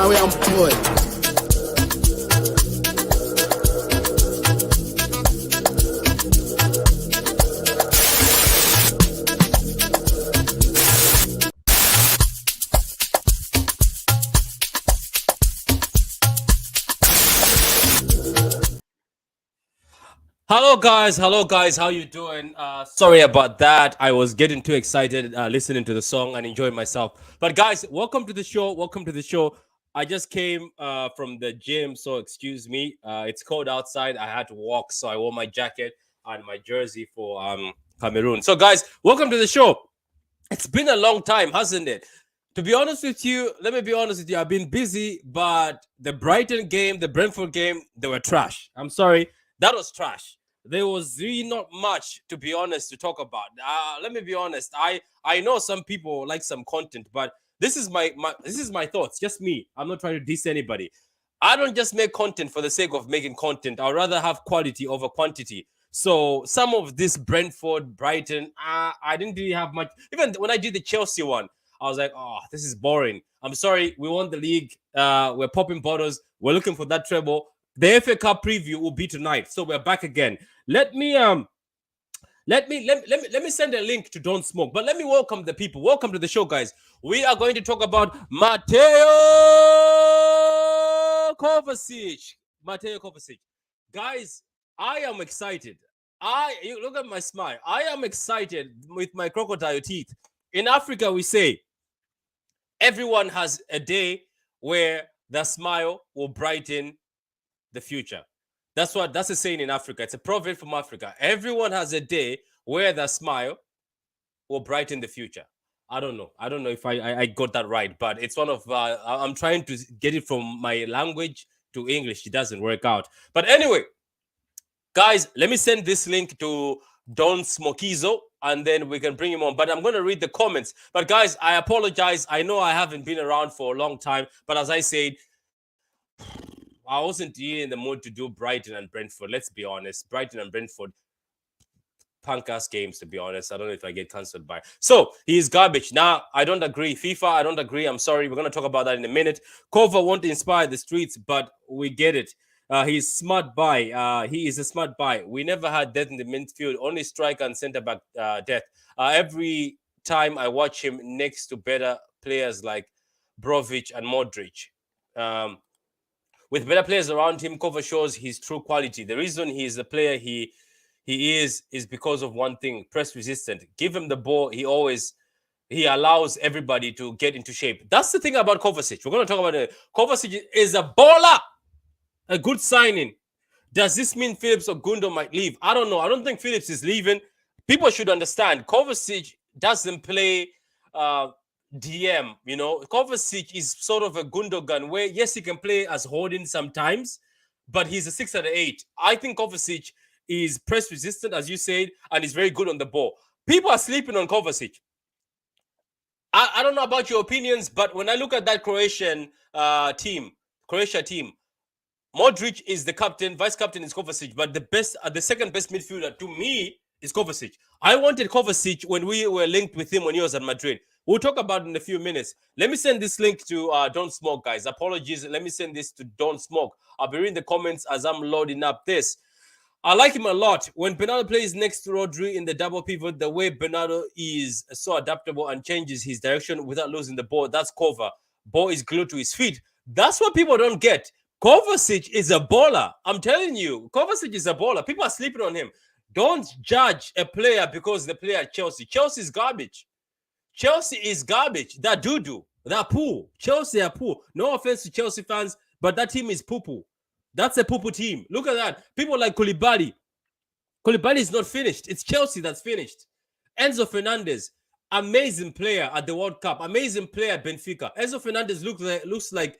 now we am boy. Hello guys, how you doing? Sorry about that. I was getting too excited listening to the song and enjoying myself. But guys, welcome to the show. I just came from the gym, so excuse me. It's cold outside. I had to walk, so I wore my jacket and my jersey for Cameroon. So guys, welcome to the show. It's been a long time, hasn't it? To be honest with you, let me be honest with you. I've been busy, but the Brighton game, the Brentford game, they were trash. I'm sorry, that was trash. There was really not much, to be honest, to talk about. Let me be honest. I know some people like some content, but this is my thoughts. Just me. I'm not trying to diss anybody. I don't just make content for the sake of making content. I'd rather have quality over quantity. So some of this Brentford, Brighton, I didn't really have much. Even when I did the Chelsea one, I was like, oh, this is boring. I'm sorry, we won the league. We're popping bottles. We're looking for that treble. The FA Cup preview will be tonight, so we're back again. Let me send a link to Don't Smoke, but let me welcome the people. Welcome to the show, guys. We are going to talk about Mateo Kovacic. Guys, I am excited. You look at my smile. I am excited with my crocodile teeth. In Africa, we say everyone has a day where the smile will brighten the future. That's a saying in Africa. It's a proverb from Africa. Everyone has a day where the smile will brighten the future. I don't know if I got that right, but it's one of I'm trying to get it from my language to English. It doesn't work out. But anyway, guys, let me send this link to Don Smokizo, and then we can bring him on. But I'm going to read the comments. But guys, I apologize. I know I haven't been around for a long time, but as I said, I wasn't really in the mood to do Brighton and Brentford. Let's be honest. Brighton and Brentford, punk-ass games, to be honest. I don't know if I get cancelled by. So, he is garbage. Now, I don't agree. FIFA, I don't agree. I'm sorry. We're going to talk about that in a minute. Kova won't inspire the streets, but we get it. He's smart buy. He is a smart buy. We never had death in the midfield. Only striker and centre-back death. Every time I watch him next to better players like Brovic and Modric. With better players around him, Kova shows his true quality. The reason he is the player he is because of one thing: press resistant. Give him the ball, he allows everybody to get into shape. That's the thing about Kovacic. We're going to talk about it. Kovacic is a baller, a good signing. Does this mean Phillips or Gundo might leave? I don't know. I don't think Phillips is leaving. People should understand Kovacic doesn't play DM, Kovacic is sort of a Gundogan where, yes, he can play as holding sometimes, but he's a 6 out of 8. I think Kovacic is press resistant, as you said, and is very good on the ball. People are sleeping on Kovacic. I don't know about your opinions, but when I look at that Croatia team, Modric is the captain, vice captain is Kovacic, but the second best midfielder to me is Kovacic. I wanted Kovacic when we were linked with him when he was at Madrid. We'll talk about it in a few minutes. Let me send this link to Don't Smoke, guys. Apologies. Let me send this to Don't Smoke. I'll be reading the comments as I'm loading up this. I like him a lot. When Bernardo plays next to Rodri in the double pivot, the way Bernardo is so adaptable and changes his direction without losing the ball, that's Kova. Ball is glued to his feet. That's what people don't get. Kovacic is a baller. I'm telling you, Kovacic is a baller. People are sleeping on him. Don't judge a player because the player at Chelsea. Chelsea is garbage. Chelsea is garbage. That doo-doo. That poo. Chelsea are poo. No offense to Chelsea fans, but that team is poo-poo. That's a poo-poo team. Look at that. People like Koulibaly. Koulibaly is not finished. It's Chelsea that's finished. Enzo Fernandez, amazing player at the World Cup. Amazing player at Benfica. Enzo Fernandez looks like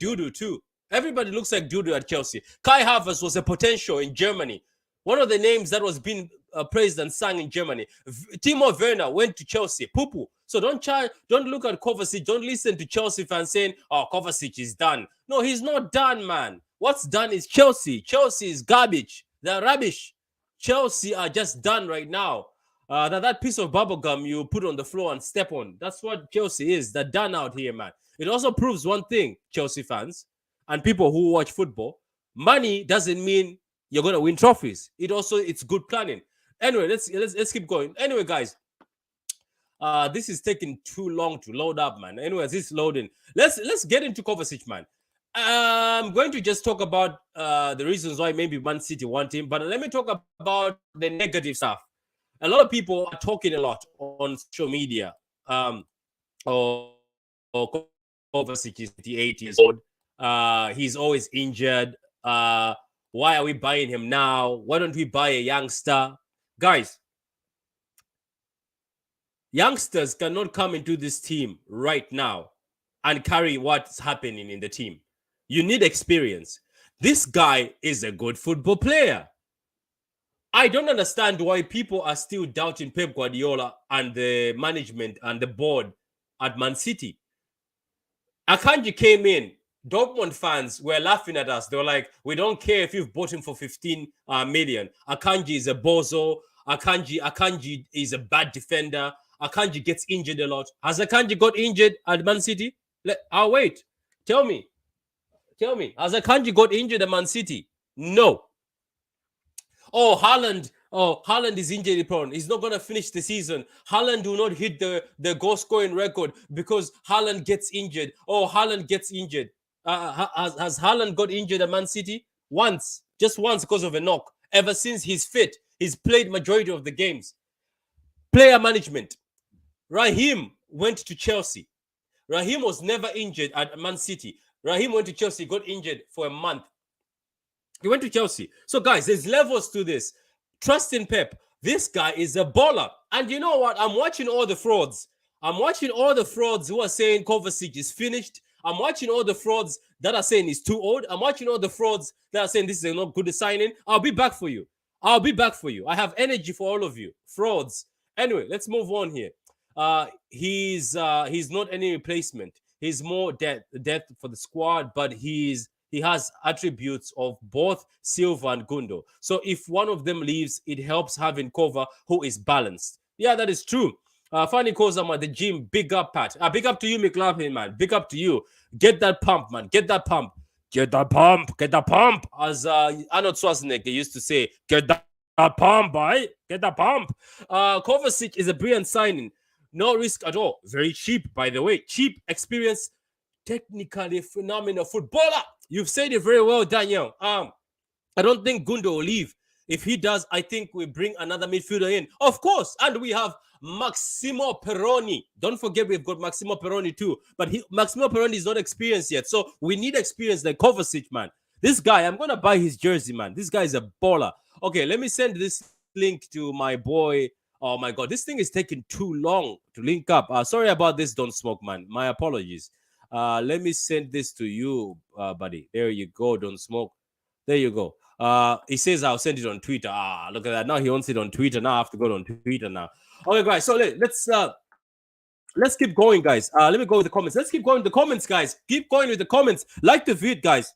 doo-doo too. Everybody looks like doo-doo at Chelsea. Kai Havertz was a potential in Germany. One of the names that was being praised and sung in Germany. Timo Werner went to Chelsea. Poo-poo. So don't look at Kovacic. Don't listen to Chelsea fans saying, oh, Kovacic is done. No, he's not done, man. What's done is Chelsea. Chelsea is garbage. They're rubbish. Chelsea are just done right now. That piece of bubble gum you put on the floor and step on. That's what Chelsea is. They're done out here, man. It also proves one thing, Chelsea fans and people who watch football: money doesn't mean you're gonna win trophies. It's good planning. Anyway, let's keep going. Anyway, guys, this is taking too long to load up, man. Anyways, this is loading. Let's get into Kovacic, man. I'm going to just talk about the reasons why maybe Man City want him, but let me talk about the negative stuff. A lot of people are talking a lot on social media. Kovacic is 28 years old. He's always injured. Why are we buying him now? Why don't we buy a youngster? Guys, youngsters cannot come into this team right now and carry what's happening in the team. You need experience. This guy is a good football player. I don't understand why people are still doubting Pep Guardiola and the management and the board at Man City. Akanji came in. Dortmund fans were laughing at us. They were like, we don't care if you've bought him for 15 million. Akanji is a bozo. Akanji is a bad defender. Akanji gets injured a lot. Has Akanji got injured at Man City? I'll wait. Tell me. Has Akanji got injured at Man City? No. Oh, Haaland is injury prone. He's not going to finish the season. Haaland will not hit the goal scoring record because Haaland gets injured. Oh, Haaland gets injured. Has Haaland got injured at Man City? Once. Just once because of a knock. Ever since he's fit, he's played majority of the games. Player management. Raheem went to Chelsea. Raheem was never injured at Man City. Raheem went to Chelsea, got injured for a month. He went to Chelsea. So, guys, there's levels to this. Trust in Pep. This guy is a baller. And you know what? I'm watching all the frauds. I'm watching all the frauds who are saying Kovacic is finished. I'm watching all the frauds that are saying he's too old. I'm watching all the frauds that are saying this is not good a signing. I'll be back for you. I have energy for all of you. Frauds. Anyway, let's move on here. He's not any replacement. He's more depth for the squad, but he has attributes of both Silva and Gundo. So if one of them leaves, it helps having Kova who is balanced. Yeah, that is true. Fanny calls him at the gym. Big up, Pat. Big up to you, McLaughlin, man. Big up to you. Get that pump, man. Get that pump. Get that pump. Get that pump. As Arnold Schwarzenegger used to say, get that pump, boy. Get that pump. Kovacic is a brilliant signing. No risk at all. Very cheap, by the way. Cheap, experience, technically phenomenal footballer. You've said it very well, Daniel. I don't think Gundo will leave. If he does, I think we bring another midfielder in. Of course. And we have Maximo Peroni. Don't forget we've got Maximo Peroni too. But Maximo Peroni is not experienced yet. So we need experience like Kovacic, man. This guy, I'm going to buy his jersey, man. This guy is a baller. Okay, let me send this link to my boy. Oh, my God. This thing is taking too long to link up. Sorry about this, Don't Smoke, man. My apologies. Let me send this to you, buddy. There you go, Don't Smoke. There you go. He says I'll send it on Twitter. Look at that. Now he wants it on Twitter. Now I have to go on Twitter now. Okay, guys. So let's keep going, guys. Let me go with the comments. Let's keep going with the comments, guys. Keep going with the comments. Like the vid, guys.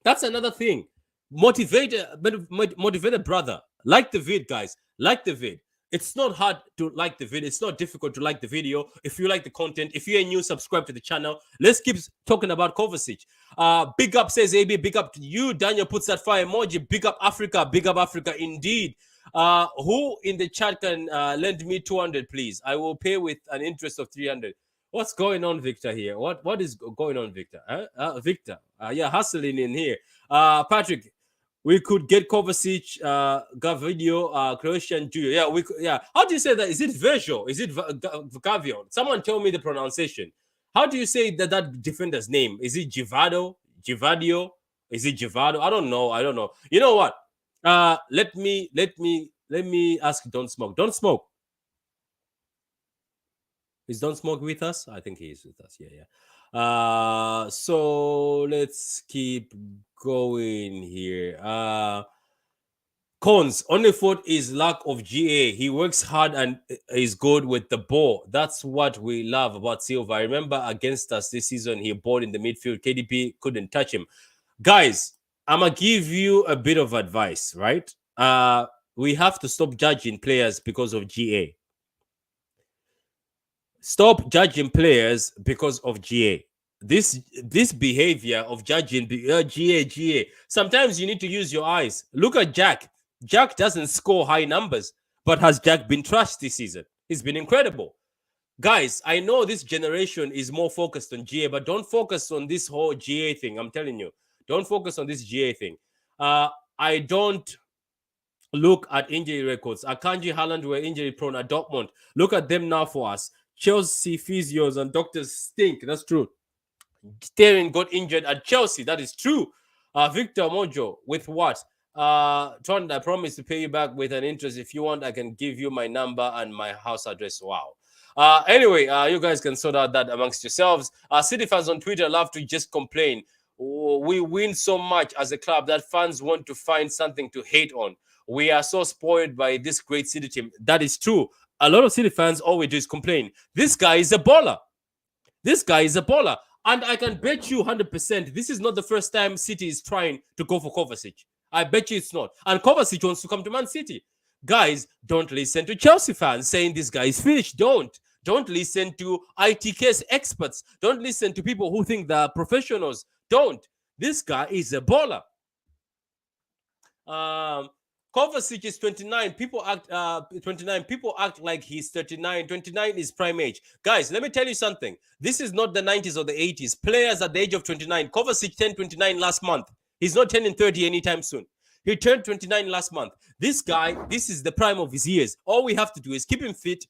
That's another thing. Motivated brother. Like the vid, guys. Like the vid. It's not hard to like the video. It's not difficult to like the video. If you like the content, if you're new, subscribe to the channel. Let's keep talking about Kovacic. Big up, says AB. Big up to you. Daniel puts that fire emoji. Big up Africa. Big up Africa indeed. Who in the chat can lend me 200, please? I will pay with an interest of 300. What's going on, Victor, here? What is going on, Victor? Victor. Yeah, hustling in here. Patrick. We could get Kovacic, Gavidio, Croatian Junior. Yeah, yeah. How do you say that? Is it Virgil? Is it Gavio? Someone tell me the pronunciation. How do you say that defender's name? Is it Givadio? Is it Givado? I don't know. You know what? Let me ask Don't Smoke. Don't Smoke. Is Don't Smoke with us? I think he is with us. Yeah. So let's keep going here. Cons only fault is lack of GA. He works hard and is good with the ball. That's what we love about Silva. I remember against us this season, he balled in the midfield. KDP couldn't touch him. Guys, I'm gonna give you a bit of advice, right? We have to stop judging players because of GA. Stop judging players because of GA. this behavior of judging GA. Sometimes you need to use your eyes. Look at Jack. Jack doesn't score high numbers, but has Jack been trashed this season? He's been incredible. Guys, I know this generation is more focused on GA, but don't focus on this whole GA thing. I'm telling you, don't focus on this GA thing. I don't look at injury records. Akanji, Haaland were injury prone at Dortmund. Look at them now for us. Chelsea physios and doctors stink. That's true. Sterling got injured at Chelsea. That is true. Victor Mojo with what? Trond, I promise to pay you back with an interest. If you want, I can give you my number and my house address. Wow. Anyway, you guys can sort out that amongst yourselves. City fans on Twitter love to just complain. Oh, we win so much as a club that fans want to find something to hate on. We are so spoiled by this great City team. That is true. A lot of City fans always do is complain. This guy is a baller. This guy is a baller. And I can bet you 100% this is not the first time City is trying to go for Kovacic. I bet you it's not. And Kovacic wants to come to Man City. Guys, don't listen to Chelsea fans saying this guy is finished. Don't listen to ITK's experts. Don't listen to people who think they're professionals. Don't. This guy is a baller. Kovacic is 29. People act 29. People act like he's 39. 29 is prime age. Guys, let me tell you something. This is not the 90s or the 80s. Players at the age of 29. Kovacic turned 29 last month. He's not turning 30 anytime soon. He turned 29 last month. This guy, this is the prime of his years. All we have to do is keep him fit.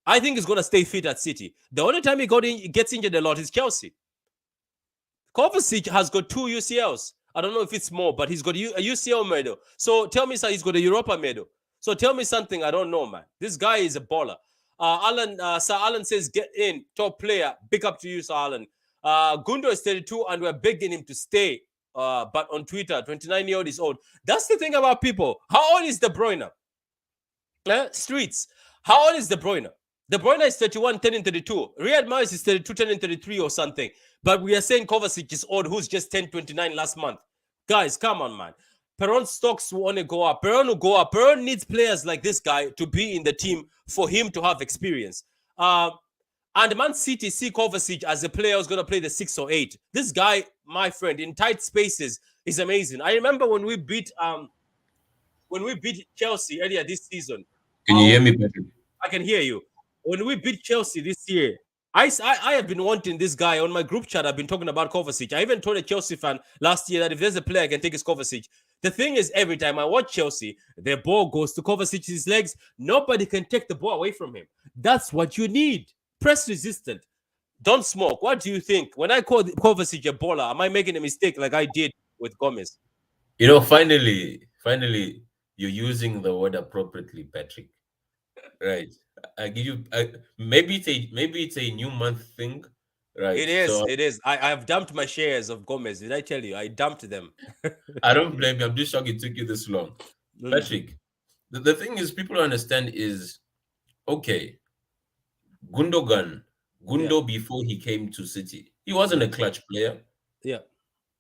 I think he's going to stay fit at City. The only time he gets injured a lot is Chelsea. Kovacic has got 2 UCLs. I don't know if it's more, but he's got a UCL medal. So tell me, sir, he's got a Europa medal. So tell me something I don't know, man. This guy is a baller. Sir Alan says, get in, top player. Big up to you, Sir Alan. Gundo is 32, and we're begging him to stay. But on Twitter, 29-year-old is old. That's the thing about people. How old is De Bruyne? Streets. How old is De Bruyne? De Bruyne is 31, 10 32. Riyad Mahrez is 32, 10 33 or something. But we are saying Kovacic is old, who's just 10, 29 last month. Guys, come on, man. Peron's stocks want to go up. Peron will go up. Peron needs players like this guy to be in the team for him to have experience. And Man City see Kovacic as a player who's going to play the 6 or 8. This guy, my friend, in tight spaces is amazing. I remember when we beat Chelsea earlier this season. Can you hear me, Patrick? I can hear you. When we beat Chelsea this year, I have been wanting this guy on my group chat. I've been talking about Kovacic. I even told a Chelsea fan last year that if there's a player I can take, is Kovacic. The thing is, every time I watch Chelsea, the ball goes to Kovacic's legs. Nobody can take the ball away from him. That's what you need. Press resistant. Don't smoke. What do you think? When I call Kovacic a baller, am I making a mistake like I did with Gomez? Finally, you're using the word appropriately, Patrick. Right. I give you. Maybe it's a new month thing, right? It is. So It is. I have dumped my shares of Gomez. Did I tell you? I dumped them. I don't blame you. I'm just shocked it took you this long, Patrick. The thing is, people don't understand is okay. Gundogan, Yeah. Gundo before he came to City, he wasn't a clutch player. Yeah.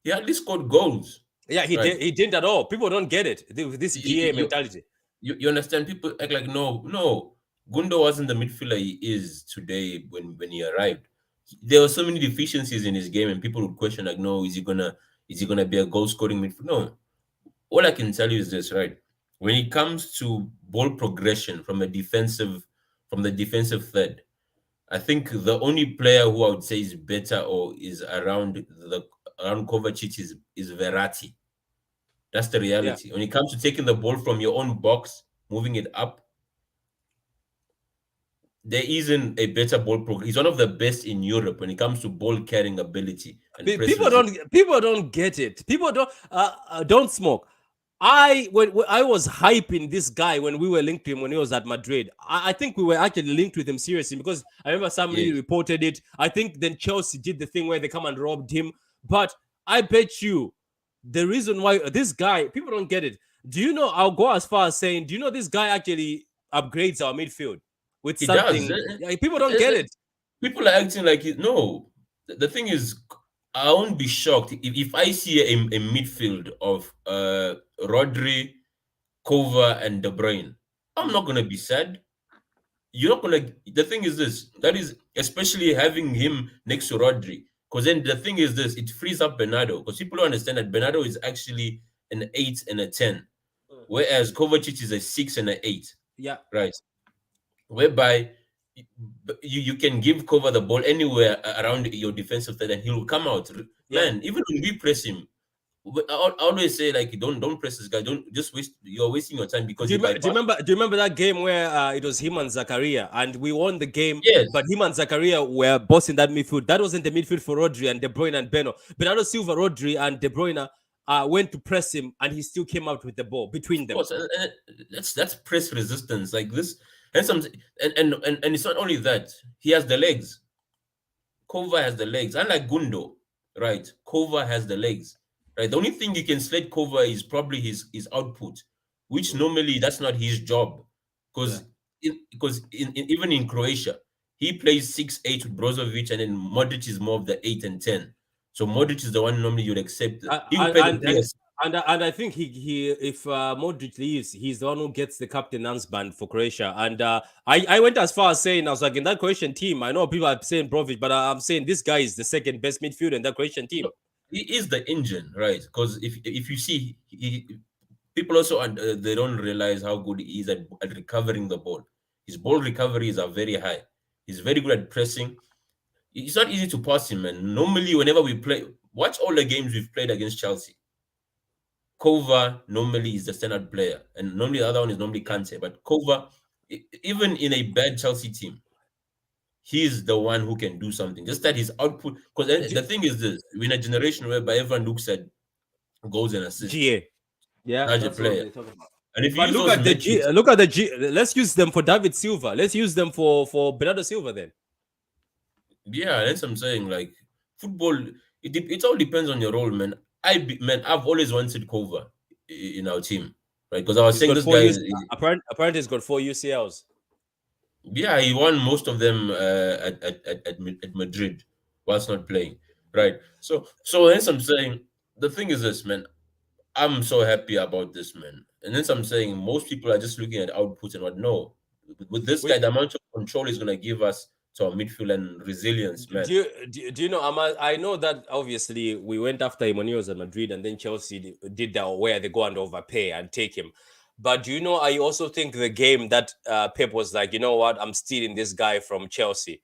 He hardly scored goals, Yeah, he right? did. He didn't at all. People don't get it. This You, GA you, mentality. you understand? People act like no. Gundo wasn't the midfielder he is today when he arrived. There were so many deficiencies in his game, and people would question like, no, is he gonna be a goal scoring midfielder? No. All I can tell you is this, right? When it comes to ball progression from the defensive third, I think the only player who I would say is better or is around Kovacic is Verratti. That's the Yeah. reality. When it comes to taking the ball from your own box, moving it up, there isn't a better ball pro. He's one of the best in Europe when it comes to ball carrying ability and press resistance. People don't get it. People don't smoke. When I was hyping this guy when we were linked to him when he was at Madrid. I think we were actually linked with him seriously because I remember somebody Yes. reported it. I think then Chelsea did the thing where they come and robbed him. But I bet you the reason why this guy, people don't get it. Do you know? I'll go as far as saying, do you know this guy actually upgrades our midfield with He does. something? Yeah, people don't get it. People are acting like it. No, the thing is, I won't be shocked if I see a midfield of Rodri, Kova, and De Bruyne. I'm not gonna be sad. You're not gonna. The thing is this. That is especially having him next to Rodri. Because then the thing is this, it frees up Bernardo. Because people don't understand that Bernardo is actually an 8 and a 10, whereas Kovacic is a 6 and a 8, Yeah. right? Whereby you can give cover the ball anywhere around your defensive third and he'll come out. Yeah. Man, even when we press him, I always say like don't press this guy. Don't just waste. You're wasting your time because Do he you, do you bypassed. remember? Do you remember that game where it was him and Zakaria, and we won the game? Yes, But him and Zakaria were bossing that midfield. That wasn't the midfield for Rodri and De Bruyne and Beno. Bernardo Silva, Rodri, and De Bruyne went to press him, and he still came out with the ball between of them. course, and that's press resistance like this, and some and it's not only that he has the legs. Kova has the legs, unlike Gundo, right? Kova has the legs, right? The only thing you can slate Kova is probably his output, which normally that's not his job, Yeah. because even in Croatia, he plays 6-8 with Brozovic, and then Modric is more of the 8 and 10. So Modric is the one normally you'd accept. He will play the And players. and I think he if Modric leaves, he's the one who gets the captain band for Croatia. And I went as far as saying, I was like, in that Croatian team, I know people are saying Brozovic, but I'm saying this guy is the second best midfielder in that Croatian team. No, he is the engine, right? Because if you see, people also they don't realize how good he is at recovering the ball. His ball recoveries are very high. He's very good at pressing. It's not easy to pass him, man. Normally, whenever we play, watch all the games we've played against Chelsea. Kova normally is the standard player, and normally the other one is normally Kante. But Kova, even in a bad Chelsea team, he's the one who can do something. Just that his output, because the thing is this: we're in a generation whereby everyone looks at goals and assists, GA. Yeah, as a that's what player. they're talking about. And if you But use look those at the G. metrics, Look at the G. Let's use them for David Silva. Let's use them for Bernardo Silva then. yeah, that's what I'm saying. Like football, it all depends on your role, man. I've always wanted Kova in our team, right? Because I was He's saying got this four guy UC, is, apparently he's got 4 UCLs. yeah, he won most of them at Madrid whilst not playing, right? So hence I'm saying the thing is this, man. I'm so happy about this, man. And then I'm saying most people are just looking at output and what. No, with this guy, Wait, the amount of control is gonna give us to our midfield and resilience, man. do you know? I know that obviously we went after him when he was at Madrid, and then Chelsea did that where they go and overpay and take him. But do you know? I also think the game that Pep was like, you know what? I'm stealing this guy from Chelsea.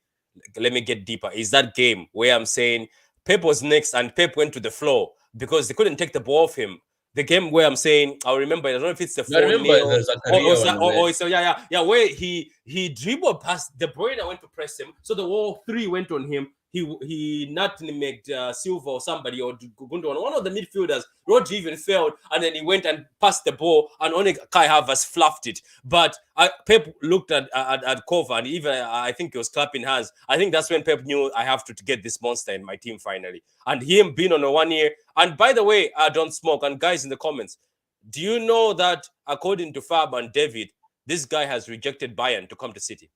Let me get deeper. Is that game where I'm saying Pep was next and Pep went to the floor because they couldn't take the ball off him. The game where I'm saying, I remember, I don't know if it's the I remember 4-0 the Zakaria one where yeah, where he dribbled past De Bruyne, went to press him, so the all three went on him. He nutmegged Silva or somebody or Gundogan, one of the midfielders. Rodri even failed, and then he went and passed the ball, and only Kai Havertz fluffed it. But Pep looked at Kova, and even I think he was clapping hands. I think that's when Pep knew I have to get this monster in my team finally. And him being on a 1 year. And by the way, I don't smoke. And guys in the comments, do you know that according to Fab and David, this guy has rejected Bayern to come to City?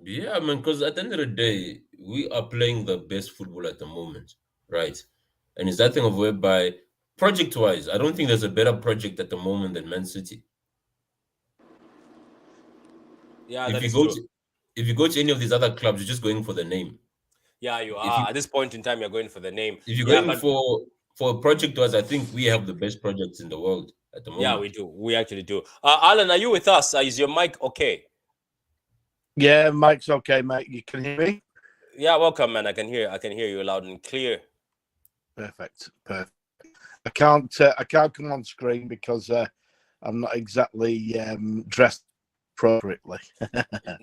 yeah, man, because at the end of the day, we are playing the best football at the moment, right? And it's that thing of whereby project wise, I don't think there's a better project at the moment than Man City. Yeah, If that you is go true. to if you go to any of these other clubs, you're just going for the name. Yeah, you If are. you At this point in time, you're going for the name. if you're Yeah, going but for project wise, I think we have the best projects in the world at the yeah, we moment. do. We actually do. Alan, are you with us? Is your mic okay? Yeah, Mike's okay, mate. You can hear me? Yeah, welcome, man. I can hear you loud and clear. Perfect. I can't come on screen because I'm not exactly dressed appropriately.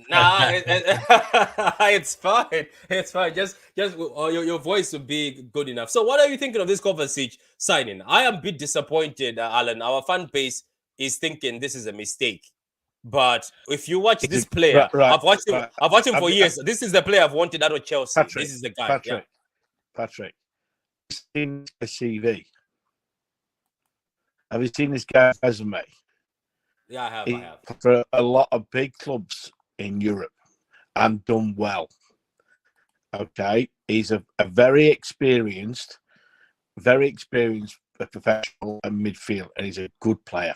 Nah, it's fine. It's fine. Just your voice would be good enough. So, what are you thinking of this Kovacic signing? I am a bit disappointed, Alan. Our fan base is thinking this is a mistake. But if you watch this player, right, I've watched him. right. I've watched him for years. This is the player I've wanted out of Chelsea. Patrick, This is the guy. Patrick, seen the CV? Have you seen this guy's resume? Yeah, I have. For a lot of big clubs in Europe and done well. Okay, he's a very experienced professional and midfield, and he's a good player.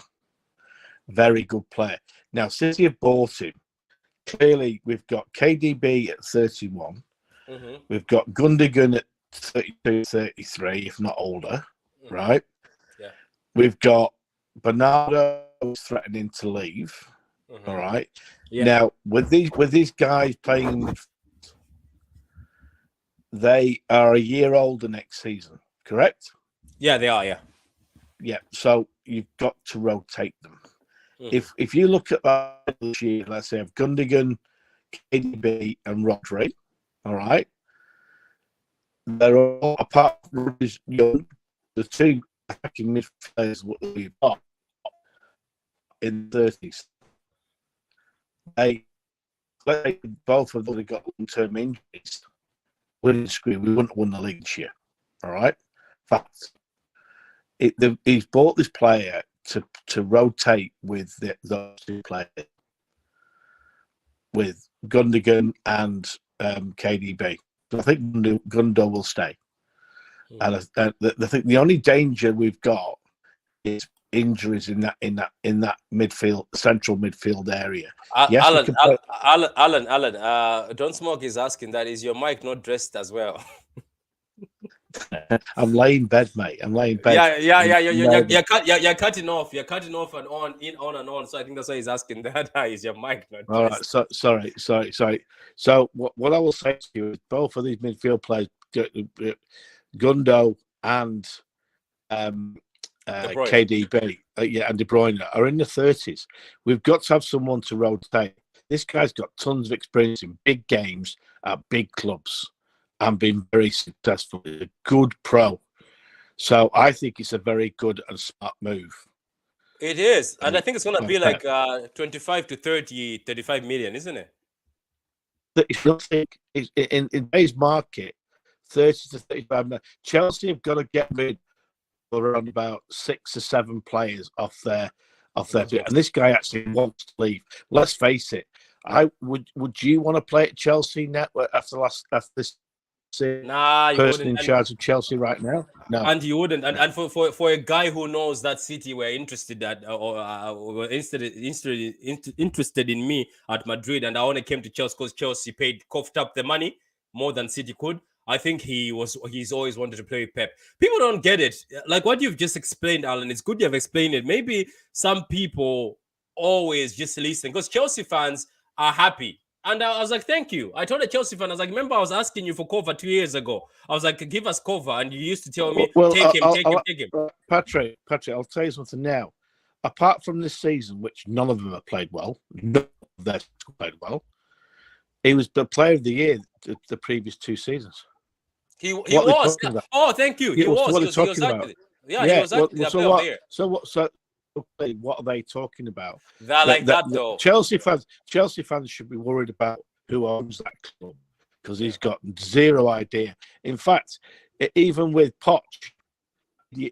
Very good player. Now, since you've bought him, clearly we've got KDB at 31. Mm-hmm. We've got Gundogan at 32, 33, if not older, Mhm. right? Yeah. We've got Bernardo threatening to leave. Mhm. All right. Yeah. Now with these guys playing, they are a year older next season, correct? Yeah, they are. Yeah. Yeah. So you've got to rotate them. Mhm. If you look at that this year, let's say of Gundogan, KDB, and Rodri, all right, they're all apart from Rodri's young, the two attacking midfielders we've got in the 30s. They let's say both of them have got long-term injuries. We wouldn't have won the league this year. All right. Fact. He's bought this player to rotate with those two players, with Gundogan and KDB. So I think Gundo will stay. And I think the only danger we've got is injuries in that midfield, central midfield area. Yes, we Alan, can play. Alan, Don't Smoke is asking that is your mic not dressed as well? I'm laying bed, mate. I'm laying bed. Yeah. You're cutting off. You're cutting off and on and on. So I think that's why he's asking that. Is your mic not All dressed? right. So sorry. So what I will say to you is both of these midfield players, Gundo and KDB, and De Bruyne are in the 30s. We've got to have someone to rotate. This guy's got tons of experience in big games at big clubs and been very successful. He's a good pro. So I think it's a very good and smart move. It is. And I think it's going to be like 25 to 30, 35 million, isn't it? If you think in today's market, 30 to 35 million, Chelsea have got to get rid of around about 6 or 7 players off their bit. And this guy actually wants to leave. Let's face it. Would you want to play at Chelsea now after this Nah, you person wouldn't. in charge of Chelsea right now? No. And you wouldn't. And for a guy who knows that City were interested were interested in me at Madrid, and I only came to Chelsea because Chelsea coughed up the money more than City could. I think he's always wanted to play with Pep. People don't get it. Like what you've just explained, Alan. It's good you have explained it. Maybe some people always just listen because Chelsea fans are happy. And I was like, thank you. I told a Chelsea fan, I was like, remember I was asking you for cover 2 years ago. I was like, give us cover. And you used to tell me, take him. Patrick, I'll tell you something now. Apart from this season, which none of them have played well, none of them played well, he was the player of the year the previous 2 seasons. He was. Oh, thank you. He was. What he was about? Yeah, he was actually the player of the year. So what are they talking about? Though. Chelsea fans should be worried about who owns that club because he's got zero idea. In fact, even with Poch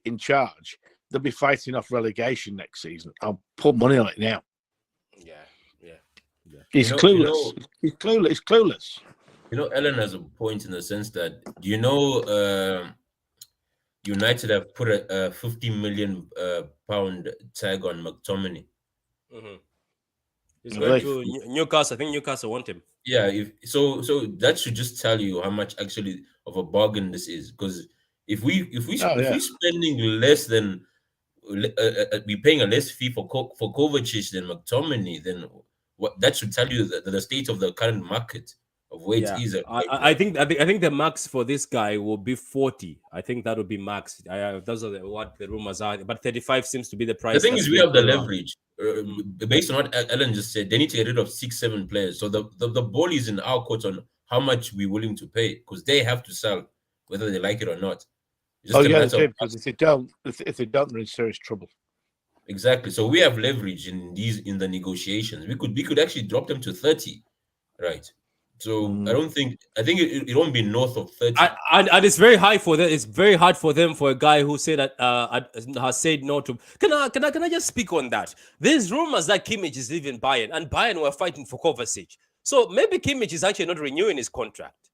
in charge, they'll be fighting off relegation next season. I'll put money on it now. Yeah. He's clueless. He's clueless. You know, Ellen has a point in the sense that United have put a 50 million pound tag on McTominay. Mm-hmm. He's going to Newcastle. I think Newcastle want him. Yeah, so that should just tell you how much actually of a bargain this is. Because if we're spending less than we're paying a less fee for Kovacic than McTominay, then what that should tell you the state of the current market of where it is. I think the max for this guy will be 40. I think that would be max. Those are what the rumors are. But 35 seems to be the price. The thing is, we have the leverage. Based on what Ellen just said, they need to get rid of 6-7 players. So the ball is in our court on how much we're willing to pay because they have to sell whether they like it or not. Because if they don't, they're in serious trouble. Exactly. So we have leverage in the negotiations. We could actually drop them to 30, right? So I think it won't be north of 30. And it's very high for them. It's very hard for them for a guy who said that has said no to. Can I just speak on that? There's rumors that Kimmich is leaving Bayern, and Bayern were fighting for Kovacic. So maybe Kimmich is actually not renewing his contract.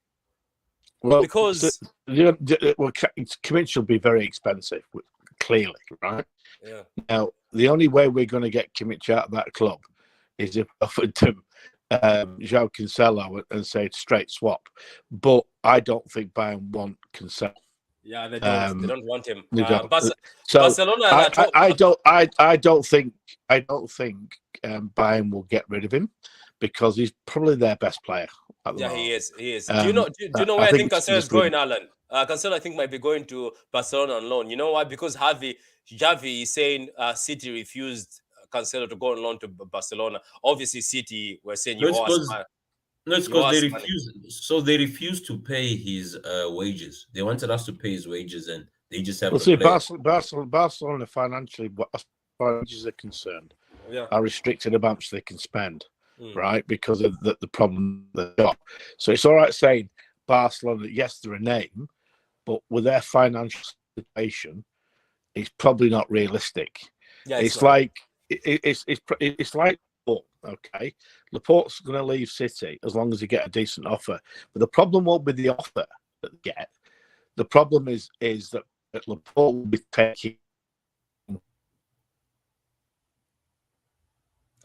Well, because Kimmich will be very expensive, clearly, right? Yeah. Now, the only way we're going to get Kimmich out of that club is if offered them João Cancelo and say straight swap. But I don't think Bayern want Cancelo. Yeah, they don't. They don't want him. They don't. So Barcelona. I don't think Bayern will get rid of him because he's probably their best player at the moment. He is. He is. Do you know where I think Cancelo is going, Alan? Cancelo, I think, might be going to Barcelona on loan. You know why? Because Javi is saying City refused Cancelo to go on loan to Barcelona. Obviously, City were saying No, it's because they refused. So they refused to pay his wages. They wanted us to pay his wages, and they just have. Well, see, Barcelona financially, as far as are concerned, are restricted about how much they can spend, right? Because of the problem they've got. So it's all right saying Barcelona, yes, they're a name, but with their financial situation, it's probably not realistic. Yeah, it's like okay, Laporte's going to leave City as long as he get a decent offer. But the problem won't be the offer that they get. The problem is that Laporte will be taking.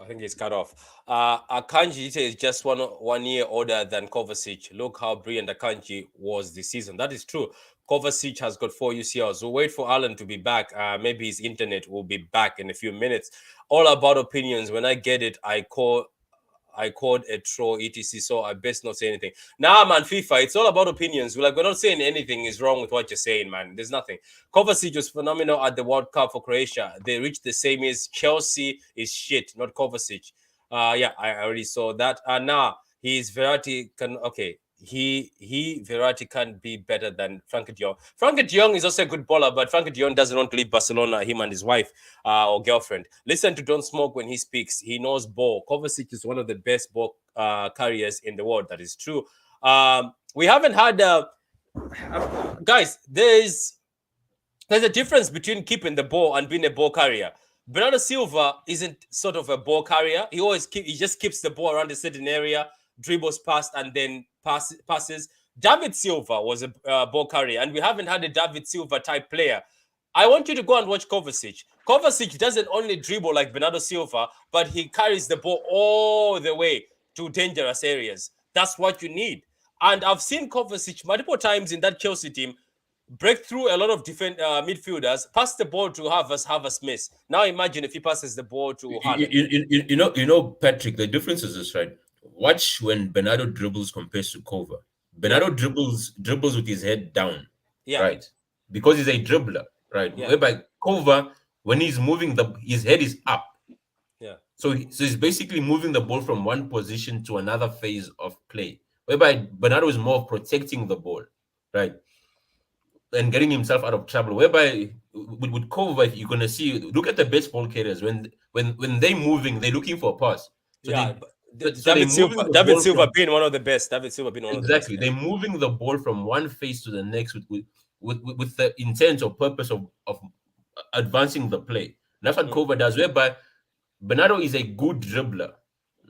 I think he's cut off. Akanji is just one year older than Kovacic. Look how brilliant Akanji was this season. That is true. Kovacic has got 4 UCLs. We'll wait for Alan to be back. Maybe his internet will be back in a few minutes. All about opinions. When I get it, I called a troll, etc. So I best not say anything. Nah, man, FIFA, it's all about opinions. We're not saying anything is wrong with what you're saying, man. There's nothing. Kovacic was phenomenal at the World Cup for Croatia. They reached the same as Chelsea is shit, not Kovacic. Yeah, I already saw that. Now he's Verratti Verratti can't be better than Frankie de Jong. Frankie de Jong is also a good baller, but Frankie de Jong doesn't want to leave Barcelona, him and his wife or girlfriend. Listen to Don't Smoke when he speaks. He knows ball. Kovacic is one of the best ball carriers in the world. That is true. We haven't had... guys, there's a difference between keeping the ball and being a ball carrier. Bernardo Silva isn't sort of a ball carrier. He just keeps the ball around a certain area, dribbles past, and then passes. David Silva was a ball carrier, and we haven't had a David Silva type player. I want you to go and watch Kovacic. Kovacic doesn't only dribble like Bernardo Silva, but he carries the ball all the way to dangerous areas. That's what you need. And I've seen Kovacic multiple times in that Chelsea team break through a lot of different midfielders, pass the ball to Havertz miss. Now imagine if he passes the ball to Haaland. You know, Patrick, the difference is this, right? Watch when Bernardo dribbles compared to Kova. Bernardo dribbles with his head down, right? Because he's a dribbler, right? Yeah. Whereby Kova, when he's moving, his head is up. Yeah. So he's basically moving the ball from one position to another phase of play. Whereby Bernardo is more protecting the ball, right? And getting himself out of trouble. Whereby with Kova, you're gonna see. Look at the best ball carriers when they're moving, they're looking for a pass. So David Silva being one of the best. David Silva being one of the best. Exactly. They're moving the ball from one phase to the next with the intent or purpose of advancing the play. And that's what Kova does. Whereby Bernardo is a good dribbler,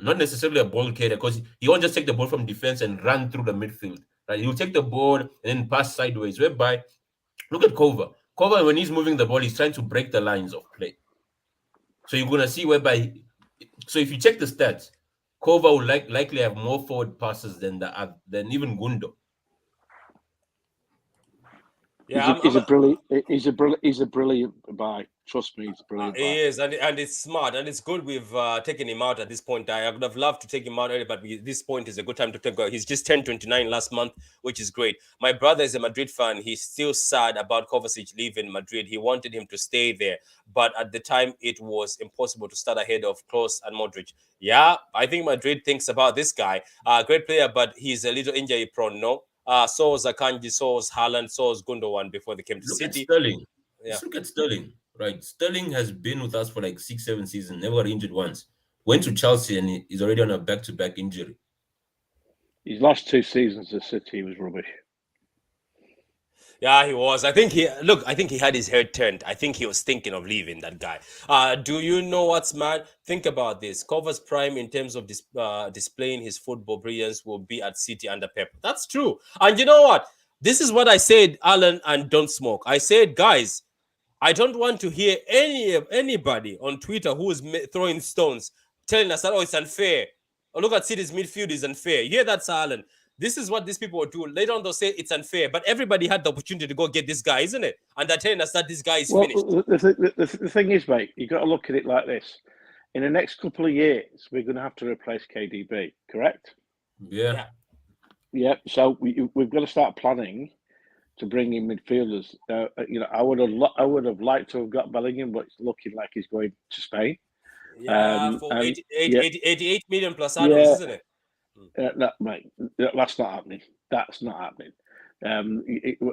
not necessarily a ball carrier, because he won't just take the ball from defense and run through the midfield. Right? He'll take the ball and then pass sideways. Whereby, look at Kova. Kova, when he's moving the ball, he's trying to break the lines of play. So you're gonna see whereby. So if you check the stats, Kova will likely have more forward passes than even Gundo. Yeah, he's a brilliant buy. Trust me, he's a brilliant buy. He is, and it's smart, and it's good we've taken him out at this point. I would have loved to take him out early, but this point is a good time to take. He's just turned 29 last month, which is great. My brother is a Madrid fan. He's still sad about Kovacic leaving Madrid. He wanted him to stay there, but at the time it was impossible to start ahead of Kroos and Modric. Yeah, I think Madrid thinks about this guy. Great player, but he's a little injury prone. No. So was Akanji, so was Haaland, so was Gundogan before they came to City. At Sterling. Yeah. Look at Sterling, right? Sterling has been with us for like 6-7 seasons, never got injured once. Went to Chelsea and he's already on a back-to-back injury. His last 2 seasons at City was rubbish. Yeah, he was. I think he had his head turned. I think he was thinking of leaving, that guy. Do you know what's mad? Think about this. Kova's prime in terms of displaying his football brilliance will be at City under Pep. That's true. And you know what? This is what I said, Alan, and Don't Smoke. I said, guys, I don't want to hear anybody on Twitter who is throwing stones, telling us that, oh, it's unfair. look at City's midfield is unfair. You hear that, Sir? This is what these people will do. Later on, they'll say it's unfair, but everybody had the opportunity to go get this guy, isn't it? And they're telling us that this guy is Well, finished. the thing is, mate, you've got to look at it like this. In the next couple of years, we're going to have to replace KDB, correct? Yeah. Yeah. So we've got to start planning to bring in midfielders. I would have liked to have got Bellingham, but it's looking like he's going to Spain. Yeah, for And 88 million plus add-ons, isn't it? No, mate, that's not happening. That's not happening.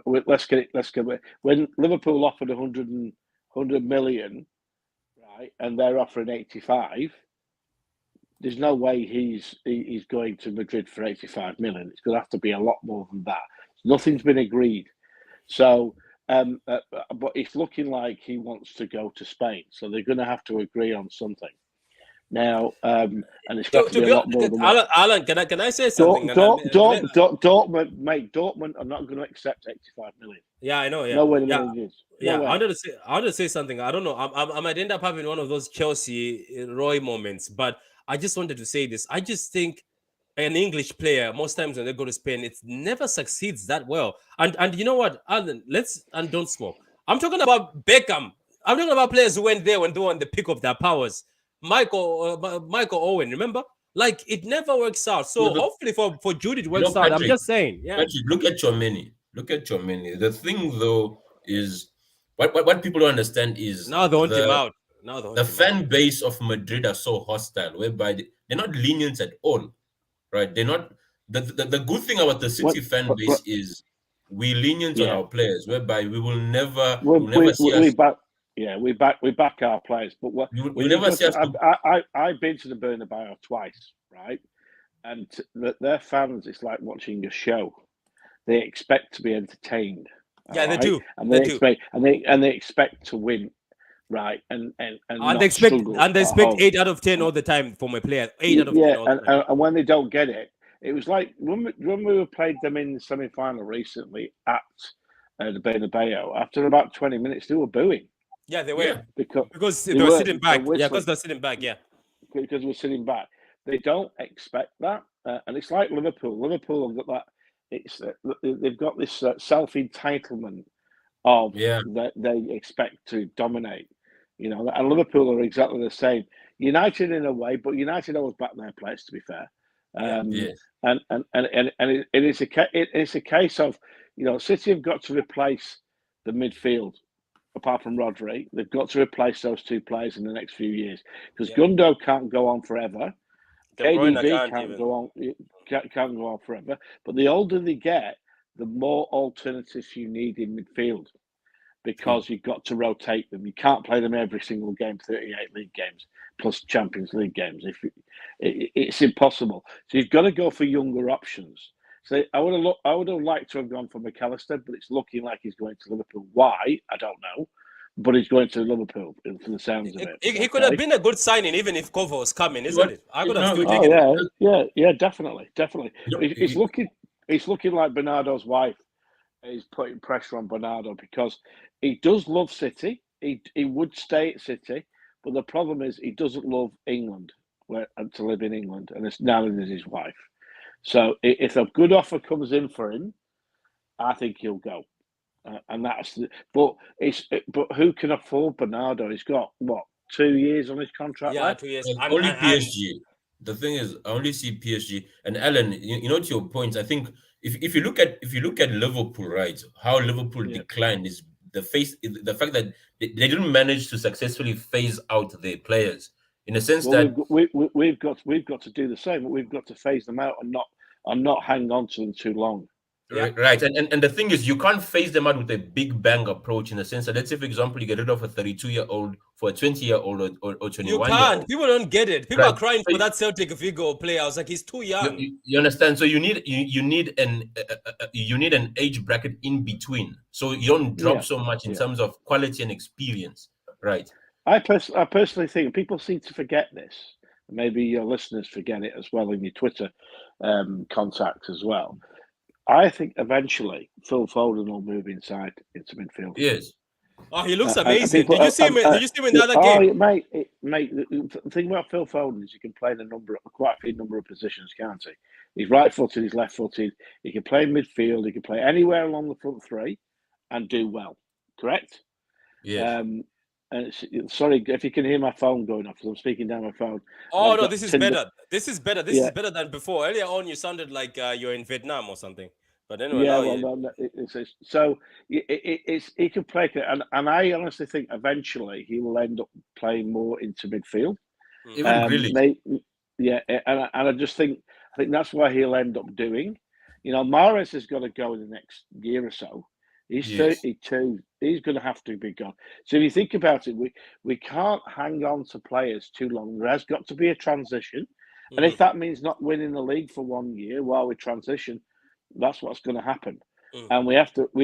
Let's get it. When Liverpool offered 100 million, right, and they're offering 85, there's no way he's going to Madrid for 85 million. It's going to have to be a lot more than that. Nothing's been agreed. So, but it's looking like he wants to go to Spain. So they're going to have to agree on something. Now, and it's got to be a lot more than Alan, can I say something? Dortmund, mate, Dortmund are not going to accept 85 million. Yeah, I know. Yeah, no way. No yeah. way. I wanted to say something. I don't know. I might end up having one of those Chelsea Roy moments, but I just wanted to say this. I just think an English player, most times when they go to Spain, it never succeeds that well. And you know what, Alan? Don't smoke. I'm talking about Beckham. I'm talking about players who went there when they were on the peak of their powers. Michael Owen, remember? Like, it never works out. So hopefully for Jude it works out. Patrick, I'm just saying. Yeah. Patrick, look at Tchouaméni. The thing though is what people don't understand is now they want him out. Now the fan base of Madrid are so hostile, whereby they're not lenient at all. Right? They're not the good thing about the City fan base is we lenient on our players, whereby we will never see us. We back our players, but we never see us. I've been to the Bernabeu twice, right? And their fans, it's like watching a show. They expect to be entertained. Yeah, they do. And they expect to win, right? And they expect 8 out of 10 all the time for my players. 8 out of 10 all the time. And when they don't get it, it was like when we played them in the semi-final recently at the Bernabeu. After about 20 minutes, they were booing. Yeah, they were because they were sitting back. Yeah, because they're sitting back. Yeah, because we're sitting back. They don't expect that, and it's like Liverpool. Liverpool have got that. They've got this self-entitlement of that they expect to dominate. And Liverpool are exactly the same. United in a way, but United always back their players. To be fair, and it's a case of City have got to replace the midfield. Apart from Rodri, they've got to replace those two players in the next few years because Gundo can't go on forever. KDB can't go on forever. But the older they get, the more alternatives you need in midfield because you've got to rotate them. You can't play them every single game, 38 league games plus Champions League games. It's impossible. So you've got to go for younger options. So I would have liked to have gone for McAllister, but it's looking like he's going to Liverpool. Why? I don't know. But he's going to Liverpool for the sounds of it. He could have been a good signing even if Kovacic was coming, isn't it? I could have still taken it. Yeah, definitely. It's looking like Bernardo's wife is putting pressure on Bernardo because he does love City. He would stay at City, but the problem is he doesn't love England, to live in England, and it's now is his wife. So if a good offer comes in for him, I think he'll go, and but who can afford Bernardo? He's got 2 years on his contract. Yeah, 2 years. Only PSG. The thing is, I only see PSG. And Alan, to your point, I think if you look at Liverpool, right, how Liverpool declined is the fact that they didn't manage to successfully phase out their players. In a sense that we've got to do the same. We've got to phase them out and not hang on to them too long. Right. And the thing is, you can't phase them out with a big bang approach in the sense that, let's say, for example, you get rid of a 32-year-old for a 20-year-old or 21-year-old. You can't. People don't get it. People are crying for that Celtic Figo player. I was like, he's too young. You understand? So you need an age bracket in between, so you don't drop so much in terms of quality and experience. Right. I personally think people seem to forget this. Maybe your listeners forget it as well in your Twitter contacts as well. I think eventually Phil Foden will move into midfield. Yes. Oh, he looks And amazing. people, Did you see him? Did you see him in the other oh, game? mate. The thing about Phil Foden is he can play in quite a few number of positions, can't he? He's right-footed, he's left-footed. He can play midfield. He can play anywhere along the front three, and do well. Correct. Yes. And sorry if you can hear my phone going off because I'm speaking down my phone. And Oh I've no, got this is Tinder. better. This is better. This Yeah, is better than before. Earlier on, you sounded like you're in Vietnam or something. But anyway, yeah. now Well, you. no, so it's he can play, and I honestly think eventually he will end up playing more into midfield. Mhm. Even Grealish. Mate, yeah, and I just think that's why he'll end up doing. Mahrez has got to go in the next year or so. He's Yes. 32. He's going to have to be gone. So if you think about it, we can't hang on to players too long. There has got to be a transition, and if Mhm. that means not winning the league for 1 year while we transition, that's what's going to happen. Mhm. And we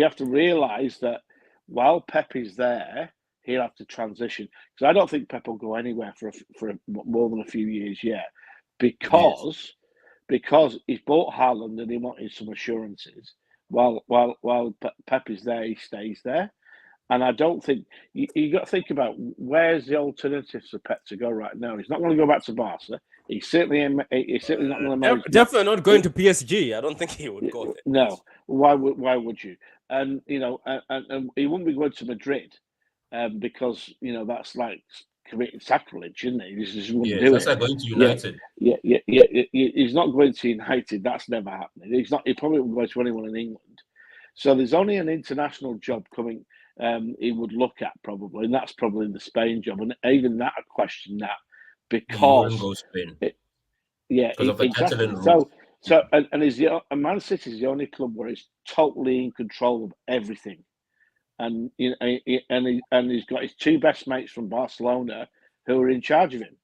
have to realise that while Pep is there, he'll have to transition because I don't think Pep will go anywhere for more than a few years yet, Yes. because he's bought Haaland and he wanted some assurances. While Pep is there, he stays there, and I don't think you got to think about where's the alternatives for Pep to go right now. He's not going to go back to Barca. He's certainly not going to manage. Definitely not going to PSG. I don't think he would go there. No, why would you? And and he wouldn't be going to Madrid, because that's like committing sacrilege, isn't he? He just wouldn't Yes. do That's it. like going to Yeah, United. He's not going to United. That's never happening. He's not. He probably won't go to anyone in England. So there's only an international job coming. He would look at probably, and that's probably the Spain job. And even that, I question that He wouldn't because go Spain yeah, because of the exactly. Catalan route. And Man City is the only club where he's totally in control of everything, and he's got his two best mates from Barcelona who are in charge of him.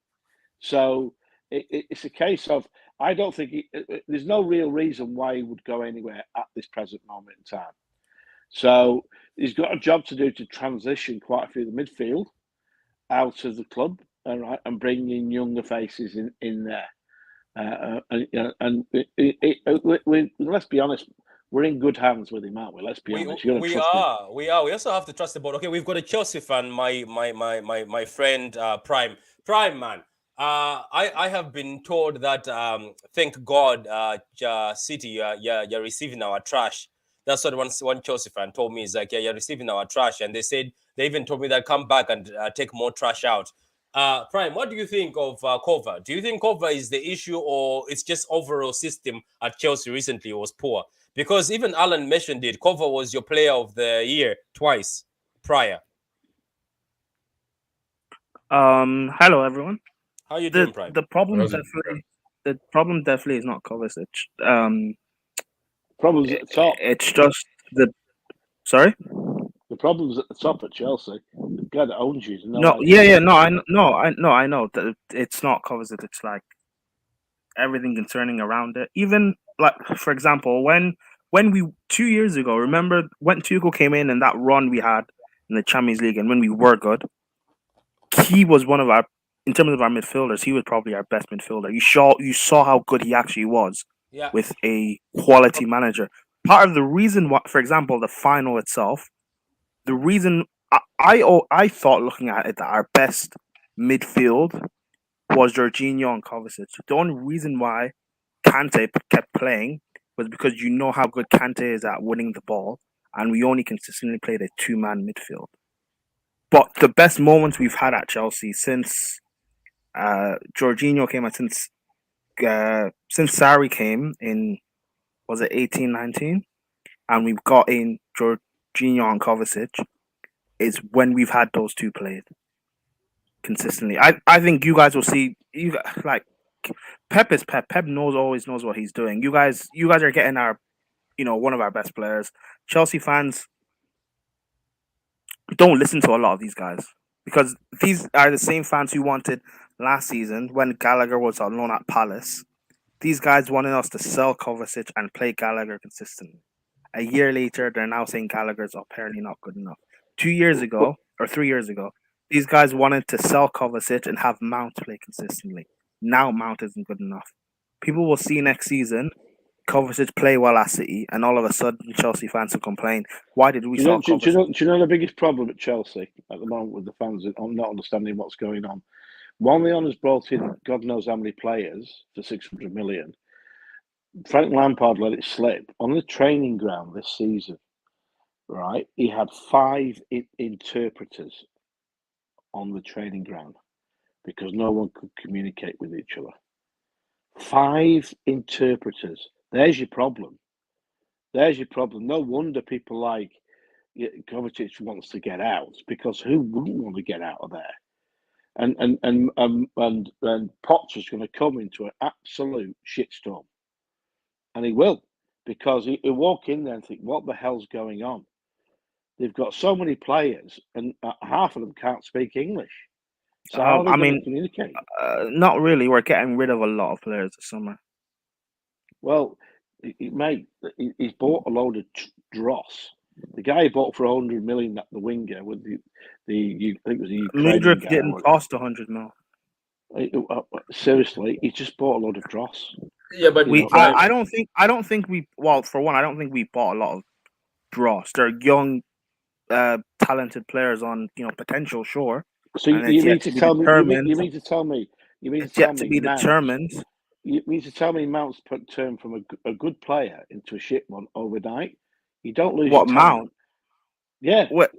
So it's a case of I don't think there's no real reason why he would go anywhere at this present moment in time. So he's got a job to do to transition quite a few of the midfield out of the club, all right, and bring in younger faces in there. Let's be honest, we're in good hands with him, aren't we? Let's be We honest. You're going to we trust him. are we are. We also have to trust the board. Okay, we've got a Chelsea fan, my friend Prime man. I have been told that thank God City you're receiving our trash. That's what one Chelsea fan told me. Is like, yeah, you're receiving our trash, and they even told me that come back and take more trash out. Prime, what do you think of Kova? Do you think Kova is the issue, or it's just overall system at Chelsea recently was poor? Because even Alan mentioned it. Kova was your player of the year twice prior. Hello everyone. How you The doing, Prime? the problem How's it? definitely is not Kovacic. Problems at the top. It's just the sorry. The problems at the top at Chelsea. The guy that owns you has no No, idea. yeah, no, I know that it's not Kovacic. It's like everything concerning around it. Even like for example, when we 2 years ago, remember when Tuchel came in and that run we had in the Champions League, and when we were good, he was one of our in terms of our midfielders. He was probably our best midfielder. You saw how good he actually was Yeah. with a quality manager. Part of the reason why, for example, the final itself, the reason I thought looking at it that our best midfield was Jorginho and Kovacic. The only reason why Kante kept playing was because you know how good Kante is at winning the ball, and we only consistently played a two-man midfield. But the best moments we've had at Chelsea since Jorginho came and since Sarri came in, was it 18-19, and we've got in Jorginho and Kovacic, is when we've had those two played consistently. I think you guys will see like Pep is Pep. Pep always knows what he's doing. You guys are getting our one of our best players. Chelsea fans don't listen to a lot of these guys because these are the same fans who wanted last season when Gallagher was on loan at Palace. These guys wanted us to sell Kovacic and play Gallagher consistently. A year later, they're now saying Gallagher's apparently not good enough. 2 years But ago, or 3 years ago, these guys wanted to sell Kovacic and have Mount play consistently. Now Mount isn't good enough. People will see next season Kovacic play well at City, and all of a sudden Chelsea fans will complain. Why did we Do you know? sell Kovacic? Do you know the biggest problem at Chelsea at the moment with the fans on not understanding what's going on? One, the owners brought in God knows how many players for 600 million. Frank Lampard let it slip on the training ground this season. Right, he had 5 interpreters on the training ground because no one could communicate with each other. 5 interpreters. There's your problem. There's your problem. No wonder people like Kovacic wants to get out, because who wouldn't want to get out of there? And Potter's going to come into an absolute shitstorm, and he will, because he'll walk in there and think, "What the hell's going on?" They've got so many players, and half of them can't speak English. So how are they going to communicate? Not really. We're getting rid of a lot of players this summer. Well, mate, he's bought a load of dross. The guy he bought for 100 million at the winger with the I think it was the Ukrainian Mudryk guy. didn't cost 100 mil. Seriously, he just bought a load of dross. Yeah, but I don't think we. Well, for one, I don't think we bought a lot of dross. They're young, talented players on potential, sure. So you mean to tell me? You mean to tell me? You mean to tell me? Determined. You mean to tell me Mount's turned from a good player into a shit one overnight? You don't lose your talent. Mount? Yeah. Wait,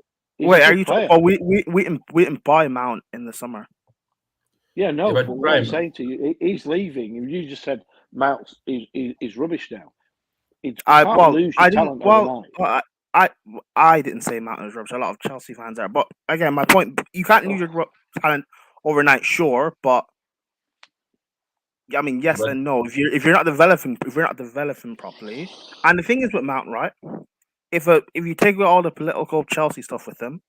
are you talking? Oh, we didn't buy Mount in the summer. Yeah, no. Yeah, but what I'm saying to you, he's leaving. You just said Mount is rubbish now. I didn't say Mount is rubbish. A lot of Chelsea fans are, but again, my point: you can't lose your talent overnight, sure, but I mean, yes and no. If you're not developing properly, and the thing is with Mount, right? If you take away all the political Chelsea stuff with him,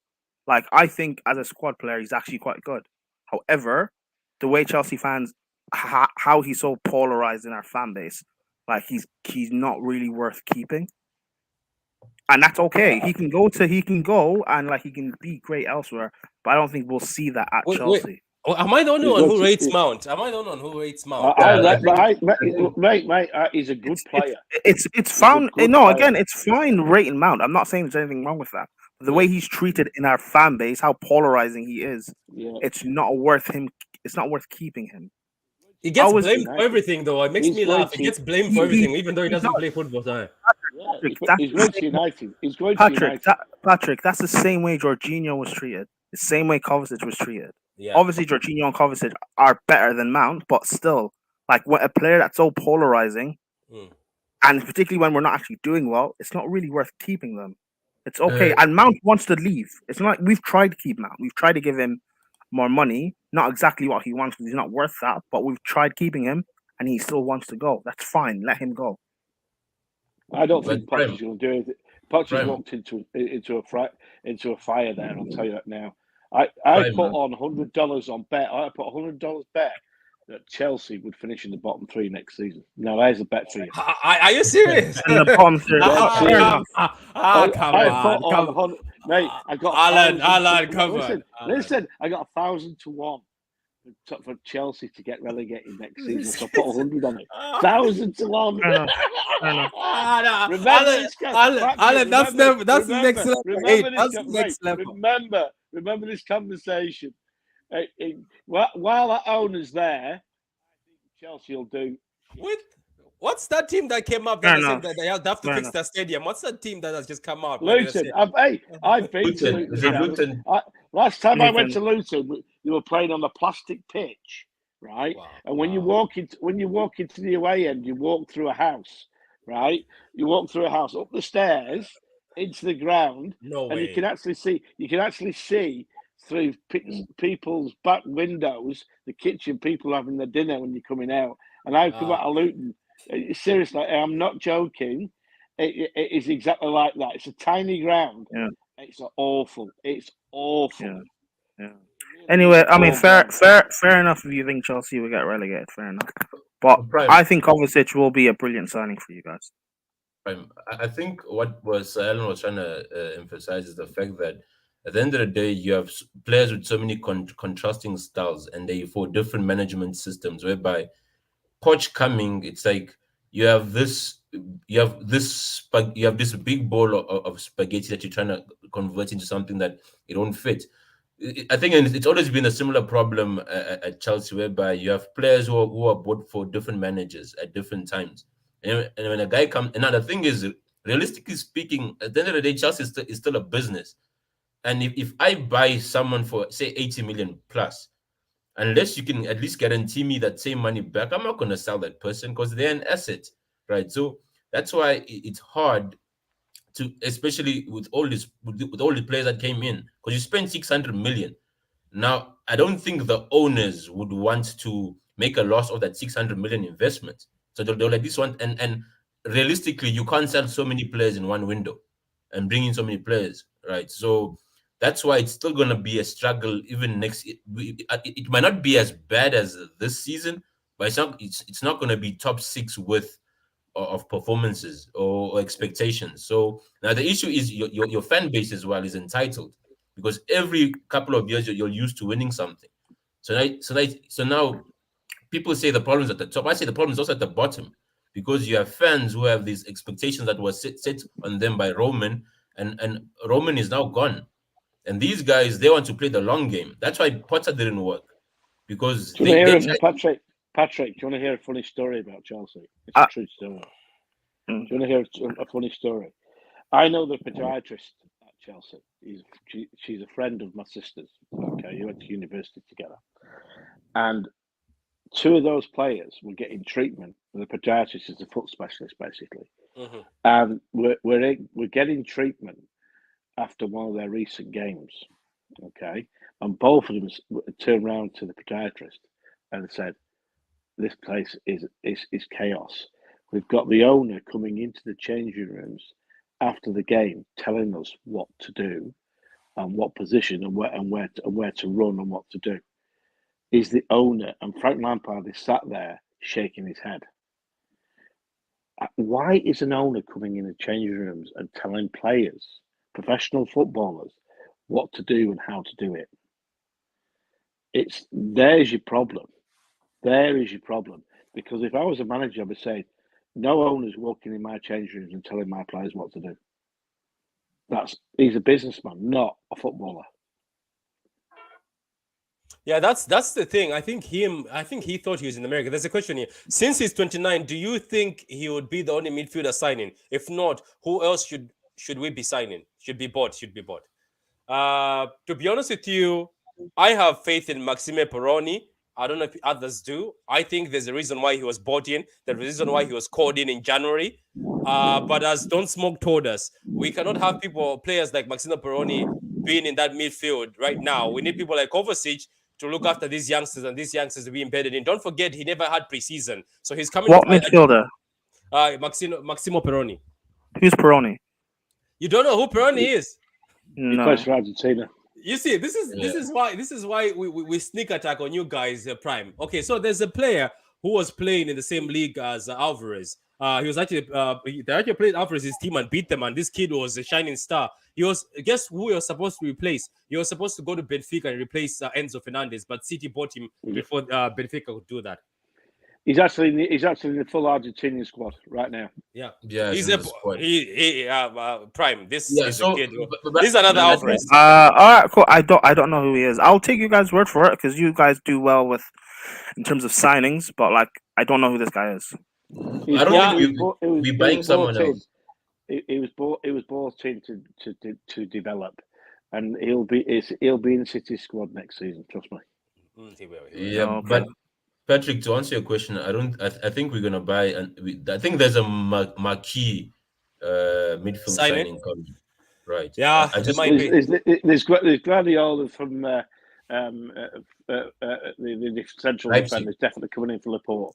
like I think as a squad player, he's actually quite good. However, the way Chelsea fans, how he's so polarized in our fan base, like he's not really worth keeping, and that's okay. He can go and like he can be great elsewhere, but I don't think we'll see that at Chelsea. Am I the only one who rates Mount? Am I the only one who rates Mount? Mate, he's a good player. It's found. No, again, it's fine rating Mount. I'm not saying there's anything wrong with that. The way he's treated in our fan base, how polarizing he is, it's not worth him. It's not worth keeping him. He gets blamed for everything, though. It makes me laugh. He gets blamed for everything, even though he doesn't play football. He's going to United. He's going to United. Patrick, that's the same way Jorginho was treated. The same way Kovacic was treated. Yeah. Obviously, Jorginho and Kovacic are better than Mount, but still, like when a player that's so polarizing, and particularly when we're not actually doing well, it's not really worth keeping them. It's okay. And Mount wants to leave. It's not like we've tried to keep Mount. We've tried to give him more money. Not exactly what he wants because he's not worth that, but we've tried keeping him and he still wants to go. That's fine. Let him go. I don't think Potter's going to do it. Potter's walked into a fire there, I'll tell you that now. I put on $100 on bet. I put $100 bet that Chelsea would finish in the bottom 3 next season. Now there's a bet for you. Are you serious? In the bottom 3. Come on. Mate, I got Alan, come on. Listen, I got 1,000 to 1 for Chelsea to get relegated next season. So I put 100 on it. 1,000 to 1. Alan, that's next level. Next level. Remember this conversation. While that owner's there, I think Chelsea will do. What's that team that came up that said that they have to fix their stadium? What's that team that has just come up? Luton. I've been to Luton. Last time I went to Luton, you were playing on a plastic pitch, right? Wow, and when you walk into the away end, you walk through a house, right? You walk through a house up the stairs into the ground, and you can actually see through people's back windows the kitchen, people having their dinner when you're coming out. And I've come out of Luton. Seriously, I'm not joking. It is exactly like that. It's a tiny ground. Yeah. It's awful. It's awful. Yeah. Anyway, I mean, fair enough if you think Chelsea will get relegated. Fair enough. But I think Kovacic will be a brilliant signing for you guys. I think what Alan was trying to emphasize is the fact that at the end of the day, you have players with so many contrasting styles, and they for different management systems. Whereby Poch coming, it's like you have this you have this big bowl of spaghetti that you're trying to convert into something that it won't fit. I think it's always been a similar problem at Chelsea, whereby you have players who are bought for different managers at different times. And when a guy comes, and now the thing is, realistically speaking, at the end of the day, Chelsea is still a business. And if I buy someone for, say, 80 million plus, unless you can at least guarantee me that same money back, I'm not going to sell that person because they're an asset, right? So that's why it's hard to, especially with all this, with all the players that came in, because you spent 600 million. Now, I don't think the owners would want to make a loss of that 600 million investment. So they'll like this one, and realistically, you can't sell so many players in one window and bring in so many players, right? So that's why it's still going to be a struggle even next. It might not be as bad as this season, but it's not going to be top six with of performances or expectations. So now the issue is your fan base as well is entitled, because every couple of years you're used to winning something. So now people say the problem is at the top. I say the problem is also at the bottom, because you have fans who have these expectations that were set on them by Roman, and Roman is now gone. And these guys, they want to play the long game. That's why Potter didn't work, because Do you want they to tried. hear Patrick, do you want to hear a funny story about Chelsea? It's a Uh, true story. Do mm. you want to hear a funny story? I know the podiatrist at Chelsea. She's a friend of my sister's. Okay, you went to university together, and two of those players were getting treatment. The podiatrist is a foot specialist, basically, Mhm. and we're getting treatment after one of their recent games. Okay, and both of them turned around to the podiatrist and said, "This place is chaos. We've got the owner coming into the changing rooms after the game, telling us what to do and what position and where to run and what to do." Is the owner, and Frank Lampard is sat there shaking his head. Why is an owner coming in the changing rooms and telling players, professional footballers, what to do and how to do it? There's your problem. There is your problem. Because if I was a manager, I would say, no owner's walking in my changing rooms and telling my players what to do. He's a businessman, not a footballer. Yeah, that's the thing. I think he thought he was in America. There's a question here. Since he's 29, do you think he would be the only midfielder signing? If not, who else should we be signing? Should be bought. To be honest with you, I have faith in Maxime Peroni. I don't know if others do. I think there's a reason why he was bought in. The reason why he was called in January. But as Don't Smoke told us, we cannot have players like Maxime Peroni being in that midfield right now. We need people like Kovacic to look after these youngsters, and these youngsters to be embedded in. Don't forget, he never had preseason, so he's coming. What midfielder? Maximo Peroni. Who's Peroni? You don't know who Peroni is? He No. plays for Argentina. You see, this is why we sneak attack on you guys, Prime. Okay, so there's a player who was playing in the same league as Alvarez. He was actually they actually played Alvarez's team and beat them, and this kid was a shining star. Guess who he was supposed to replace? He was supposed to go to Benfica and replace Enzo Fernandez, but City bought him before Benfica could do that. He's actually in the full Argentinian squad right now. Yeah, He's in the squad. Prime. This Yeah, is so a kid. This is another Alvarez. All right, cool. I don't know who he is. I'll take you guys' word for it because you guys do well with in terms of signings, but like I don't know who this guy is. I don't think we're buying someone else. He was bought in to develop, and he'll be in the City squad next season. Trust me. Yeah, Okay. but Patrick, to answer your question, I think we're gonna buy, and I think there's a marquee midfield signing coming. Right. Yeah, I just might be. There's Guardiola from the central Leipzig. defenders definitely coming in for Laporte.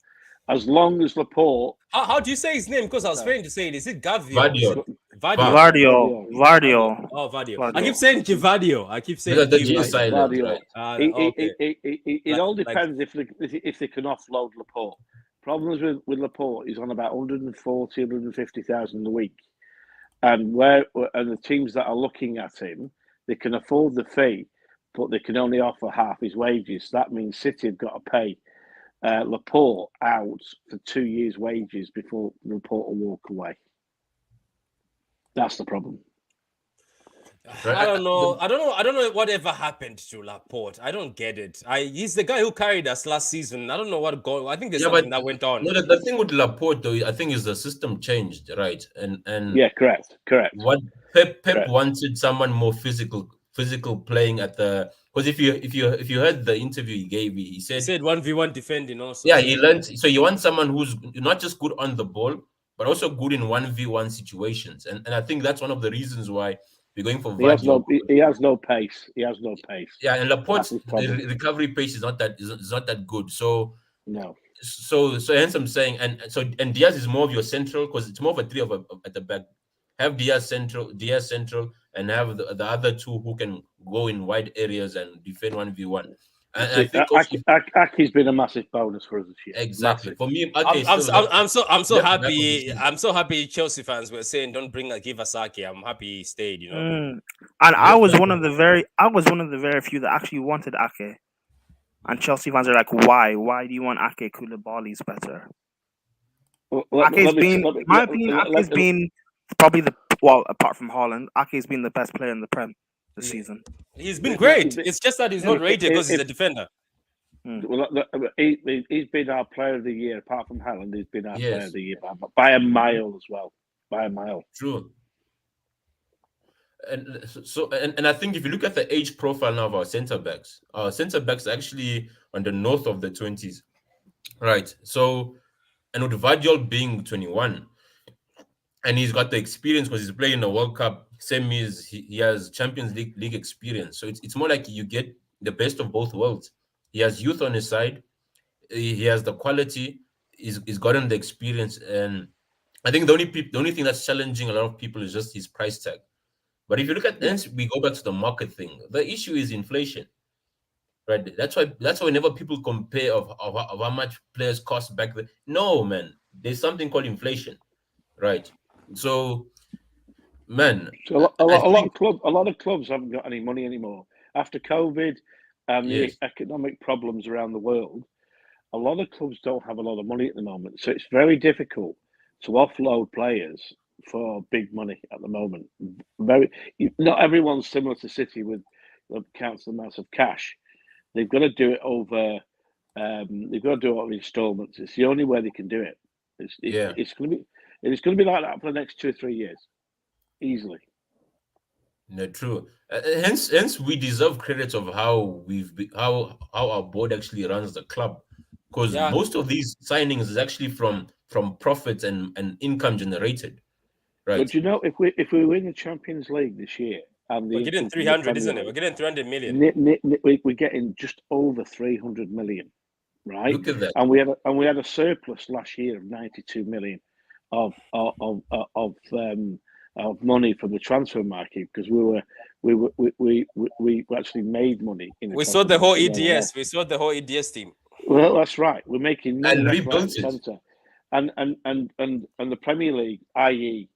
As long as Laporte, How do you say his name? Because I was trying to say it. Is it Gavio? Vardio. Vardio. Oh, Vadio. Vardio. I keep saying Givadio. I keep saying The G Givadio. silent, Guardiola. right? Okay. It all depends if they can offload Laporte. Problems with Laporte, he's on about 140, 150,000 a week, and the teams that are looking at him, they can afford the fee, but they can only offer half his wages. That means City have got to pay Laporte out for 2 years' wages before Laporte will walk away. That's the problem. Right? I don't know. I don't know whatever happened to Laporte. I don't get it. He's the guy who carried us last season. I don't know what going. I think there's Yeah, something but that went on. no, the thing with Laporte though, I think is the system changed, right? And Yeah, correct. what Pep Correct. wanted someone more physical playing at the, because if you heard the interview he gave, he He said said 1v1 defending also. yeah, he learned. So you want someone who's not just good on the ball, but also good in 1v1 situations. And I think that's one of the reasons why we're going for He has Vardy. he has no pace. He has no pace. Yeah, and That's Laporte's his problem. recovery pace is not that good. So No. so hence I'm saying, and Diaz is more of your central, because it's more of a three at the back. Have Diaz central, and have the other two who can go in wide areas and defend 1v1. And I think also Aki's been a massive bonus for us this year. exactly Massive. for me. I'm, Okay, I'm, still I'm, I'm so I'm so left back of happy. the team. I'm so happy Chelsea fans were saying don't give us Ake. I'm happy he stayed. You know. And I was one of the very few that actually wanted Ake. And Chelsea fans are like, why? Why do you want Ake? Koulibaly's better. Ake's been, in my opinion, Ake's been probably apart from Holland, Ake's been the best player in the Prem this season. He's been great. It's just that he's not rated because he's a defender. Well, he's been our player of the year. Apart from Haaland, he's been our player of the year by a mile as well. By a mile. True. And so, and I think if you look at the age profile now of our centre backs actually on the north of the 20s, right? So, and with Vardiol being 21, and he's got the experience because he's playing in the World Cup semis, he has Champions League experience. So it's more like you get the best of both worlds. He has youth on his side, he has the quality, he's gotten the experience, and I think the only thing that's challenging a lot of people is just his price tag. But if you look at this, we go back to the market thing. The issue is inflation, right? That's why whenever people compare of how much players cost back then, no man, there's something called inflation, right? So, man, so a lot of clubs haven't got any money anymore after COVID and the economic problems around the world. A lot of clubs don't have a lot of money at the moment, so it's very difficult to offload players for big money at the moment. Not everyone's similar to City with counts the amounts of cash. They've got to do it over. They've got to do it over installments. It's the only way they can do it. It's going to be like that for the next 2 or 3 years, easily. No, true. Hence, we deserve credit of how how our board actually runs the club, because most of these signings is actually from profits and income generated. Right. But you know, if we win the Champions League this year, and we're getting 300, isn't it? We're getting 300 million. We're getting just over 300 million, right? Look at that. And we had a surplus last year of 92 million of money from the transfer market, because we actually made money. We saw the whole EDS. We saw the whole EDS team. Well, that's right. We're making money and left, rebuilt right, and centre. And the Premier League, i.e.,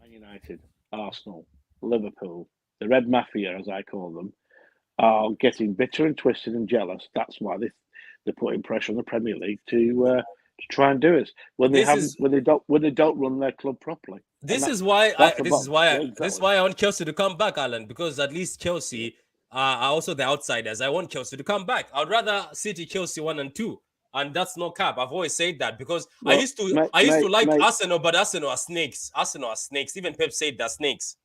Man United, Arsenal, Liverpool, the Red Mafia, as I call them, are getting bitter and twisted and jealous. That's why they're putting pressure on the Premier League to try and do it when they don't run their club properly. This is why I want Chelsea to come back, Alan, because at least Chelsea are also the outsiders. I want Chelsea to come back. I'd rather City, Chelsea 1 and 2. And that's no cap. I've always said that because I used to like Arsenal, but Arsenal are snakes. Arsenal are snakes. Even Pep said they're snakes.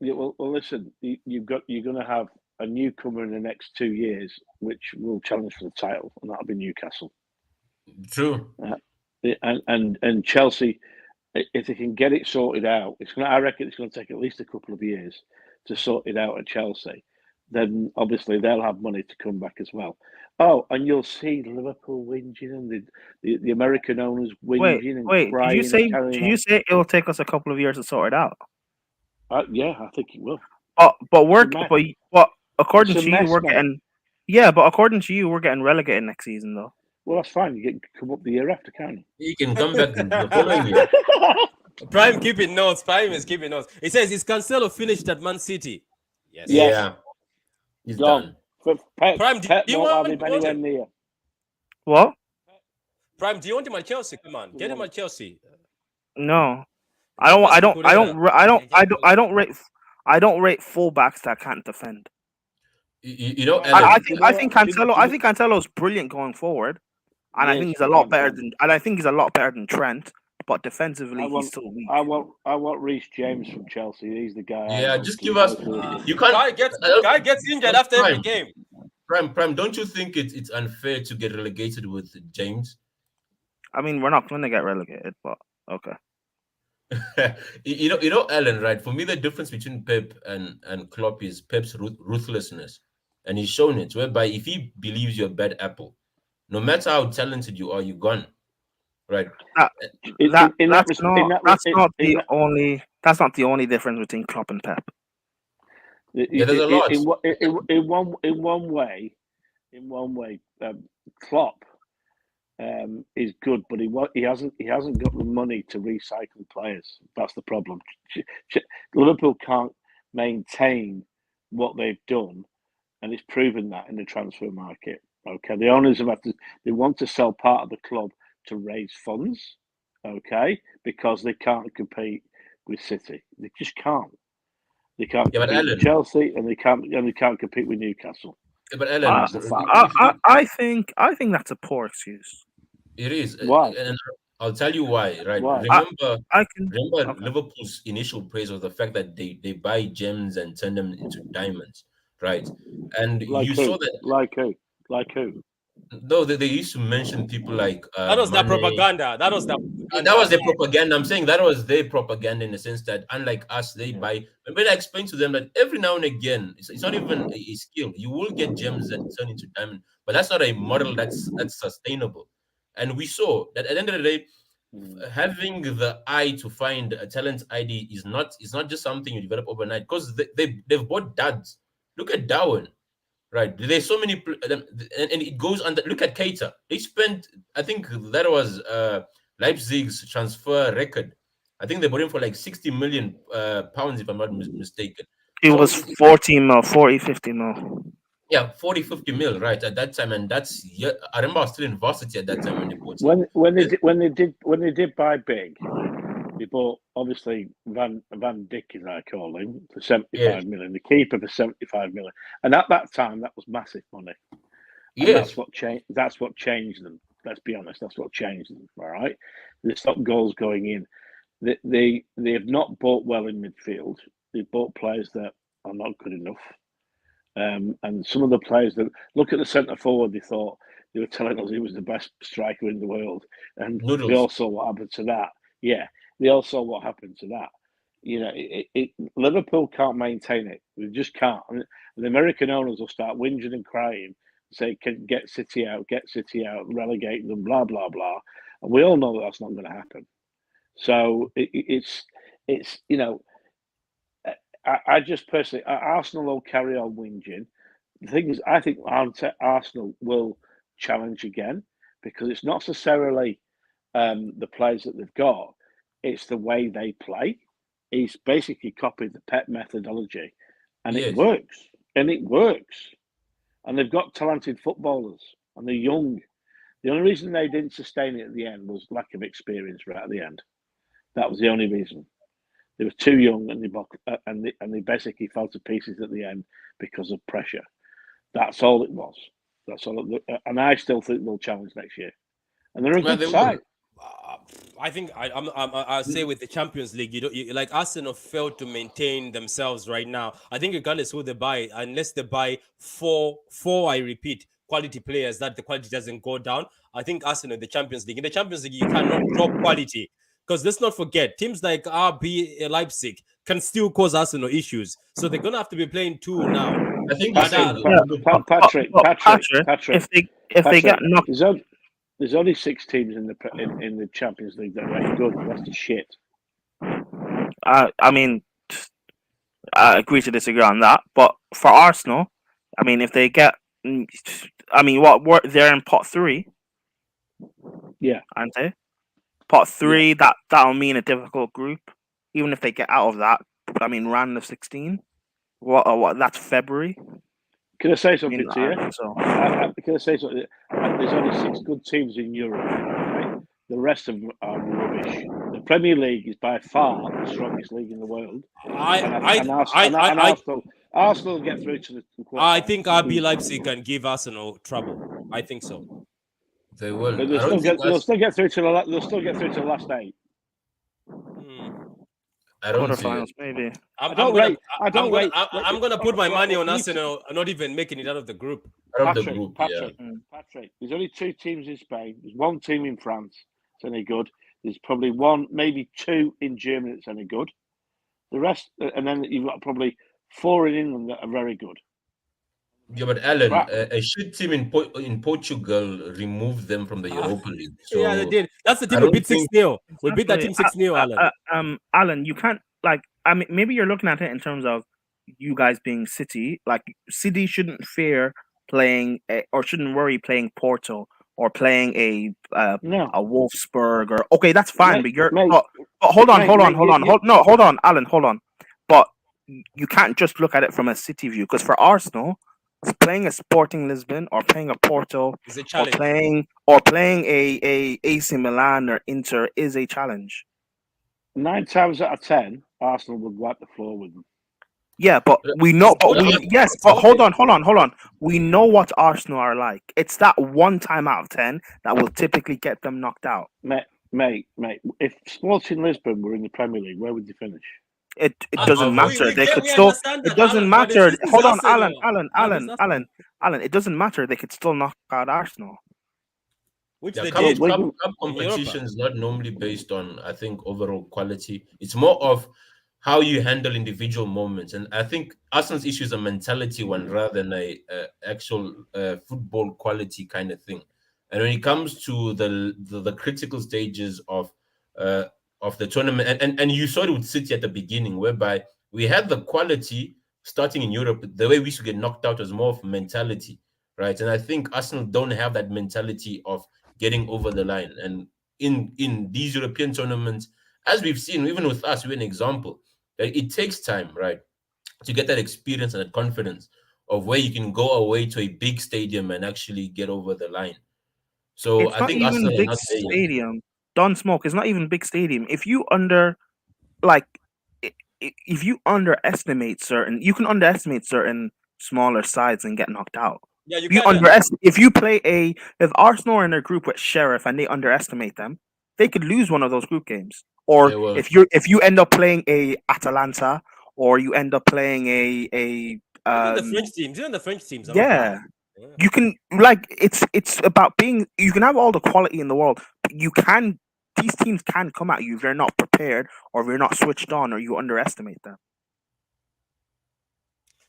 Yeah, well, listen. You're going to have a newcomer in the next 2 years, which will challenge for the title, and that'll be Newcastle. True. And Chelsea, if they can get it sorted out, I reckon it's going to take at least a couple of years to sort it out at Chelsea. Then obviously they'll have money to come back as well. Oh, and you'll see Liverpool whinging and the American owners whinging and crying. Did you say it will take us a couple of years to sort it out? Yeah, I think it will. But according to you, we're getting. Yeah, but according to you, we're getting relegated next season, though. Well, that's fine. You can come up the year after, can't you? You can come back the following year. Prime keeping notes. Prime is keeping notes. It says, is Cancelo finished at Man City? Yes. Yeah. He's done. Prime, do you want anywhere near. What? Prime, do you want him at Chelsea? Come on, get him at Chelsea. No, Newcastle could even- I don't rate fullbacks that can't defend. You know, I- Alan. I think Cancelo's brilliant going forward, and I Yes, think he's a but lot better than Trent. But defensively, I want, he's still weak. I want Reece James from Chelsea. He's the guy. I Yeah, want just to give us. go forward. You can't. Guy gets injured after every game. Prime. Don't you think it's unfair to get relegated with James? I mean, we're not going to get relegated, but okay. You know, Alan. Right? For me, the difference between Pep and Klopp is Pep's ruthlessness, and he's shown it. Whereby, if he believes you're a bad apple, no matter how talented you are, you're gone. Right? That's not the only difference between Klopp and Pep. Yeah, there's a lot. In one way, Klopp is good, but he hasn't got the money to recycle players. That's the problem. Liverpool can't maintain what they've done, and it's proven that in the transfer market. Okay, the owners they want to sell part of the club to raise funds. Okay, because they can't compete with City. They just can't. They can't Yeah, but compete with Alan. Chelsea, and they can't compete with Newcastle. Yeah, but Alan, I think that's a poor excuse. it is. Why? And I'll tell you why. Right? Why? Remember Okay. Liverpool's initial praise was the fact that they buy gems and turn them into diamonds, right? And Like you who? saw that. Like who? No, they used to mention people like That was that Mane. propaganda. That was that. That was their propaganda. I'm saying that was their propaganda in the sense that, unlike us, they buy. When I explained to them that every now and again, it's not even a skill. You will get gems that turn into diamond, but that's not a model that's sustainable. And we saw that at the end of the day, having the eye to find a talent ID is not just something you develop overnight, because they've bought duds. Look at Darwin. Right, there's so many, and it goes under. Look at Keita. They spent, I think that was Leipzig's transfer record. I think they bought him for like 60 million pounds, if I'm not mistaken. It So was 40 mil, 40, 50 mil. yeah, 40, 50 mil, right, at that time, and that's, yeah, I remember I was still in varsity at that time when they bought him. When they did buy big, they bought obviously Van Dijk, as I call him, for 75 million. The keeper for 75 million, and at that time that was massive money. And Yes, that's what changed. That's what changed them. Let's be honest. That's what changed them. All right, they stopped goals going in. They have not bought well in midfield. They bought players that are not good enough. And some of the players that look at the centre forward, they were telling us he was the best striker in the world, and we noodles. all saw what happened to that. Yeah, they all saw what happened to that. You know, Liverpool can't maintain it. They just can't. And the American owners will start whinging and crying, say, "Can get City out, relegate them, blah blah blah." And we all know that that's not going to happen. So it's you know, I just personally, Arsenal will carry on whinging. The thing is, I think Arsenal will challenge again, because it's not necessarily the players that they've got, it's the way they play. He's basically copied the Pep methodology, and Yes. it works. And it works. And they've got talented footballers, and they're young. The only reason they didn't sustain it at the end was lack of experience right at the end. That was the only reason. They were too young, and they basically fell to pieces at the end because of pressure. That's all it was. That's all. And I still think they'll challenge next year, and they're a Well, good they will. side. I think I'll say with the Champions League, like Arsenal failed to maintain themselves right now. I think regardless who they buy, unless they buy four, I repeat, quality players, that the quality doesn't go down. I think Arsenal in the Champions League. In the Champions League, you cannot drop quality, because let's not forget, teams like RB Leipzig can still cause Arsenal issues. So they're gonna have to be playing two now. I think Patrick, If they get knocked, there's only 6 teams in the Champions League that are any good. The rest is shit. I mean, I agree to disagree on that. But for Arsenal, I mean, if they get, I mean, they're in pot 3, Yeah, aren't they? Pot 3, that'll mean a difficult group. Even if they get out of that, I mean, round of 16. What? That's February. Can I say something to you? So, Can I say something? There's only 6 good teams in Europe. The rest of them are rubbish. The Premier League is by far the strongest league in the world, and Arsenal will get through to the I quarterfinals. think RB Leipzig can give Arsenal trouble. I think so. They will. But I don't think they'll still get through to the last 8. I don't see Quarterfinals, it. maybe. I'm gonna put my money on Arsenal, not even making it out of the group. Out of the group, yeah. Patrick, there's only 2 teams in Spain. There's 1 team in France that's any good. There's probably 1, maybe 2 in Germany that's any good. The rest, and then you've got probably 4 in England that are very good. Yeah, but Alan, Right. a shit team in Portugal removed them from the Europa League. So Yeah, they did. That's the team I we don't beat 6-0. We beat that Exactly. team 6-0, Alan. Alan, you can't I mean, maybe you're looking at it in terms of you guys being City. Like City shouldn't fear playing or shouldn't worry playing Porto or playing a Wolfsburg or okay, that's fine. But you're but hold on, Alan, hold on. But you can't just look at it from a City view because for Arsenal, playing a Sporting Lisbon or playing a Porto It's a challenge. or playing a AC Milan or Inter is a challenge. 9 times out of 10, Arsenal would wipe the floor with them. Yeah, but we know. But hold on. We know what Arsenal are like. It's that 1 time out of 10 that will typically get them knocked out. Mate. If Sporting Lisbon were in the Premier League, where would they finish? It doesn't matter. They could still. It doesn't matter. Hold on, Alan. It doesn't matter. They could still knock out Arsenal. Which Yeah, they cup, did. cup competition is not normally based on, I think, overall quality. It's more of how you handle individual moments, and I think Arsenal's issue is a mentality one rather than a actual football quality kind of thing. And when it comes to the critical stages of the tournament, and you saw it with City at the beginning, whereby we had the quality starting in Europe. The way we used to get knocked out was more of mentality, right? And I think Arsenal don't have that mentality of getting over the line. And in these European tournaments, as we've seen, even with us, we're an example. It takes time, right, to get that experience and that confidence of where you can go away to a big stadium and actually get over the line. So It's I not think even Arsenal are big not there yet. stadium. Don Smoke. It's not even big stadium. If you if you underestimate certain, you can underestimate certain smaller sides and get knocked out. Yeah, you If you can. underestimate, if Arsenal are in a group with Sheriff and they underestimate them, they could lose one of those group games. Or They will. if you end up playing a Atalanta or you end up playing Even the French teams. Even the French teams are not yeah, bad. Yeah. you can it's about being. You can have all the quality in the world, but these teams can come at you if you're not prepared or if you're not switched on or you underestimate them.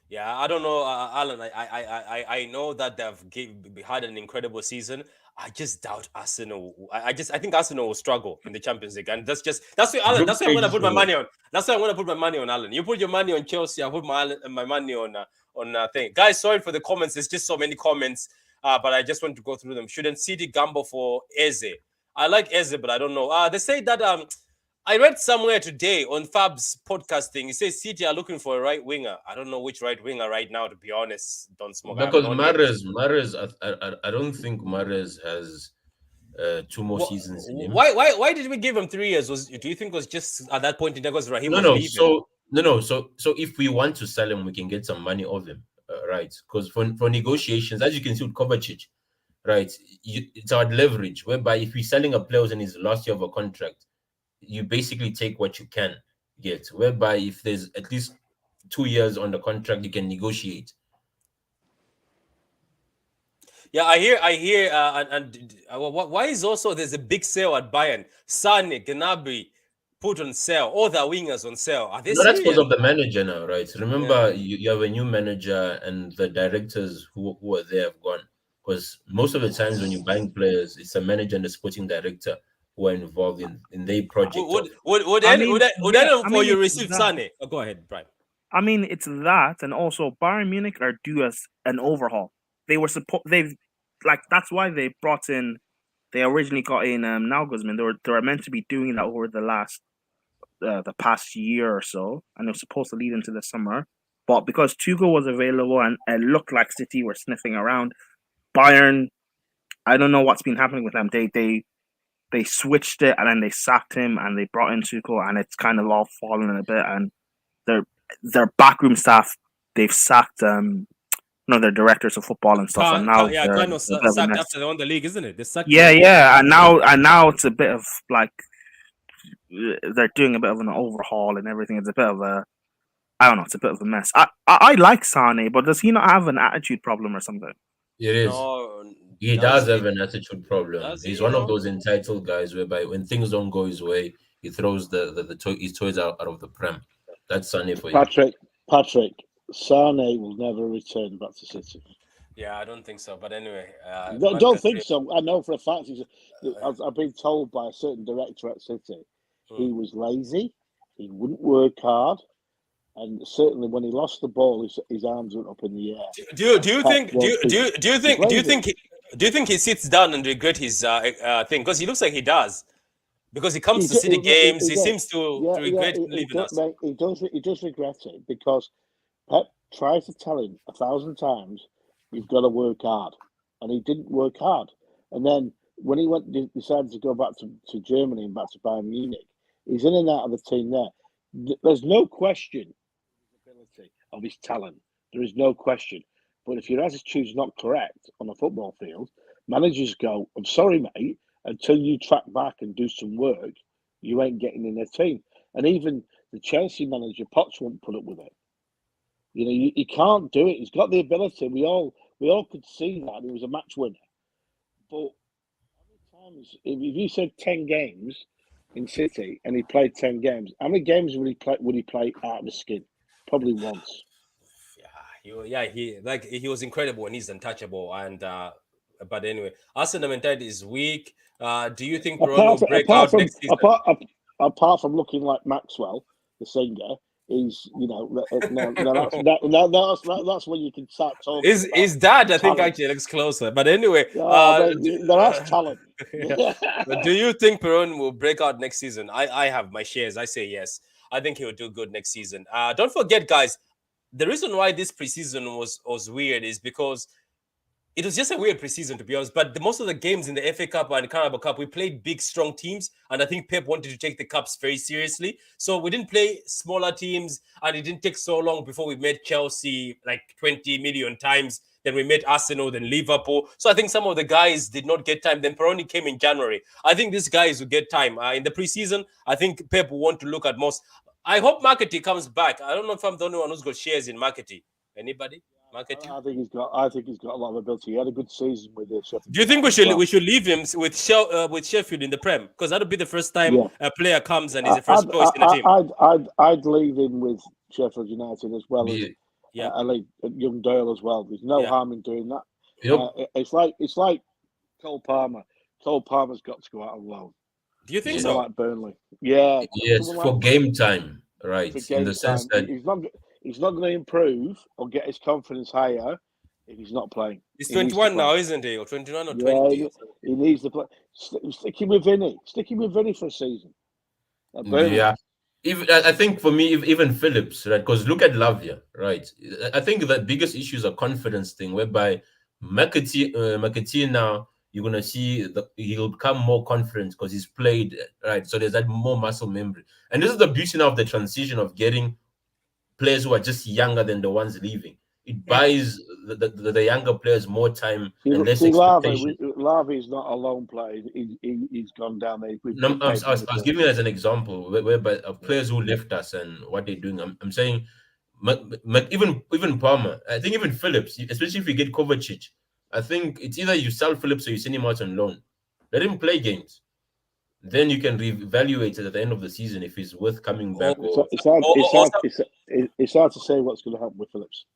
Yeah, I don't know, Alan. I know that had an incredible season. I just doubt Arsenal. I think Arsenal will struggle in the Champions League, and that's why Alan. Group That's why I'm gonna stages put my will- money on. That's why I'm gonna put my money on Alan. You put your money on Chelsea. I put my money on thing. Guys, sorry for the comments. There's just so many comments, but I just want to go through them. Shouldn't City gamble for Eze? I like Eze, but I don't know. They say that I read somewhere today on Fab's podcasting. He says City are looking for a right winger. I don't know which right winger right now, to be honest. Don't smoke. Because Mahrez, I don't think Mahrez has 2 more seasons in him. Why did we give him 3 years? Do you think it was just at that point in time because Raheem was leaving? So if we want to sell him, we can get some money off him, right? Because for negotiations, as you can see with Kovacic, right, it's our leverage. Whereby if we're selling a player in his last year of a contract, you basically take what you can get. Whereby if there's at least 2 years on the contract, you can negotiate. Yeah, I hear, why is also there's a big sale at Bayern? Sane, Gnabry put on sale. All the wingers on sale. Are they No, that's because serious? of the manager now, right? Remember, you have a new manager, and the directors who are there have gone. Because most of the times when you're buying players, it's a manager and a sporting director who are involved in their project. Would any for you receive Sane? Oh, go ahead, Brian. I mean, it's that, and also Bayern Munich are due us an overhaul. That's why they brought in. They originally got in Nagelsmann. They were meant to be doing that over the past year or so, and it was supposed to lead into the summer. But because Tuchel was available and it looked like City were sniffing around, Bayern, I don't know what's been happening with them. they switched it and then they sacked him and they brought in Tuchel, and it's kind of all fallen a bit. And their backroom staff, they've sacked their directors of football and stuff, and now they're Kano a bit of a sacked mess. after they won the league, isn't it? They sacked Yeah, him. yeah, and now it's a bit of like they're doing a bit of an overhaul and everything. It's a bit of a, I don't know, it's a bit of a mess. I like Sane, but does he not have an attitude problem or something? It is. No, He does have an attitude problem. He's one of know? those entitled guys whereby when things don't go his way, he throws his toys out of the pram. That's Sunny for you. Patrick, Sane will never return back to City. Yeah, I don't think so. But anyway, don't think so. I know for a fact. I've been told by a certain director at City, he was lazy. He wouldn't work hard, and certainly when he lost the ball, his arms went up in the air. Do you think he sits down and regret his thing? Because he looks like he does. Because he comes to City games, he seems to regret leaving us. He does regret it because Pep tried to tell him 1,000 times, you've got to work hard. And he didn't work hard. And then when he decided to go back to Germany and back to Bayern Munich, he's in and out of the team there. There's no question of his talent. There is no question. But if your attitude's not correct on a football field, managers go, I'm sorry, mate, until you track back and do some work, you ain't getting in their team. And even the Chelsea manager, Potts, won't put up with it. You know, he can't do it. He's got the ability. We all could see that. He was a match winner. But how many times, if you said 10 games in City and he played 10 games, how many games would he play out of the skin? Probably once. He was incredible when he's untouchable. And but anyway, Arsenal mentality is weak. Do you think Peron will break out next season? Apart from looking like Maxwell, the singer, he's that's when you can start talking. His dad, I think, actually looks closer. But anyway, that's talent. But do you think Peron will break out next season? I have my shares. I say yes. I think he will do good next season. Don't forget, guys, the reason why this preseason was weird is because it was just a weird preseason, to be honest. But most of the games in the FA Cup and Carabao Cup, we played big, strong teams. And I think Pep wanted to take the cups very seriously. So we didn't play smaller teams. And it didn't take so long before we met Chelsea like 20 million times. Then we met Arsenal, then Liverpool. So I think some of the guys did not get time. Then Peroni came in January. I think these guys will get time. In the preseason, I think Pep will want to look at most. I hope Marketing comes back. I don't know if I'm the only one who's got shares in Marketing. Anybody? Marketing? I think he's got a lot of ability. He had a good season with the Sheffield. Do you think we should leave him with Sheffield in the Prem? Because that'll be the first time a player comes and is the first choice in the team. I'd leave him with Sheffield United as well as young Dale as well. There's no harm in doing that. Yep. It's like Cole Palmer. Cole Palmer's got to go out on loan. Do you think so? Like Burnley. Yeah. Yes, for game time, right? In the sense that he's not going to improve or get his confidence higher if he's not playing. He's 21 now, isn't he? Or 21 or 20? He needs to play. Stick him with Vinny. Stick him with Vinny for a season. Yeah. I think for me, even Phillips, right? Because look at Lavia, right? I think the biggest issue is a confidence thing, whereby McAtee now, you're going to see he'll become more confident because he's played, right? So there's that more muscle memory. And this is the beauty now of the transition of getting players who are just younger than the ones leaving. It buys the younger players more time and less expectation. Lavi is not a lone player. He's gone down there. I was giving it as an example whereby players who left us and what they're doing. I'm saying even Palmer. I think even Phillips, especially if you get Kovacic. I think it's either you sell Phillips or you send him out on loan. Let him play games. Then you can reevaluate it at the end of the season if he's worth coming back. It's hard to say what's going to happen with Phillips,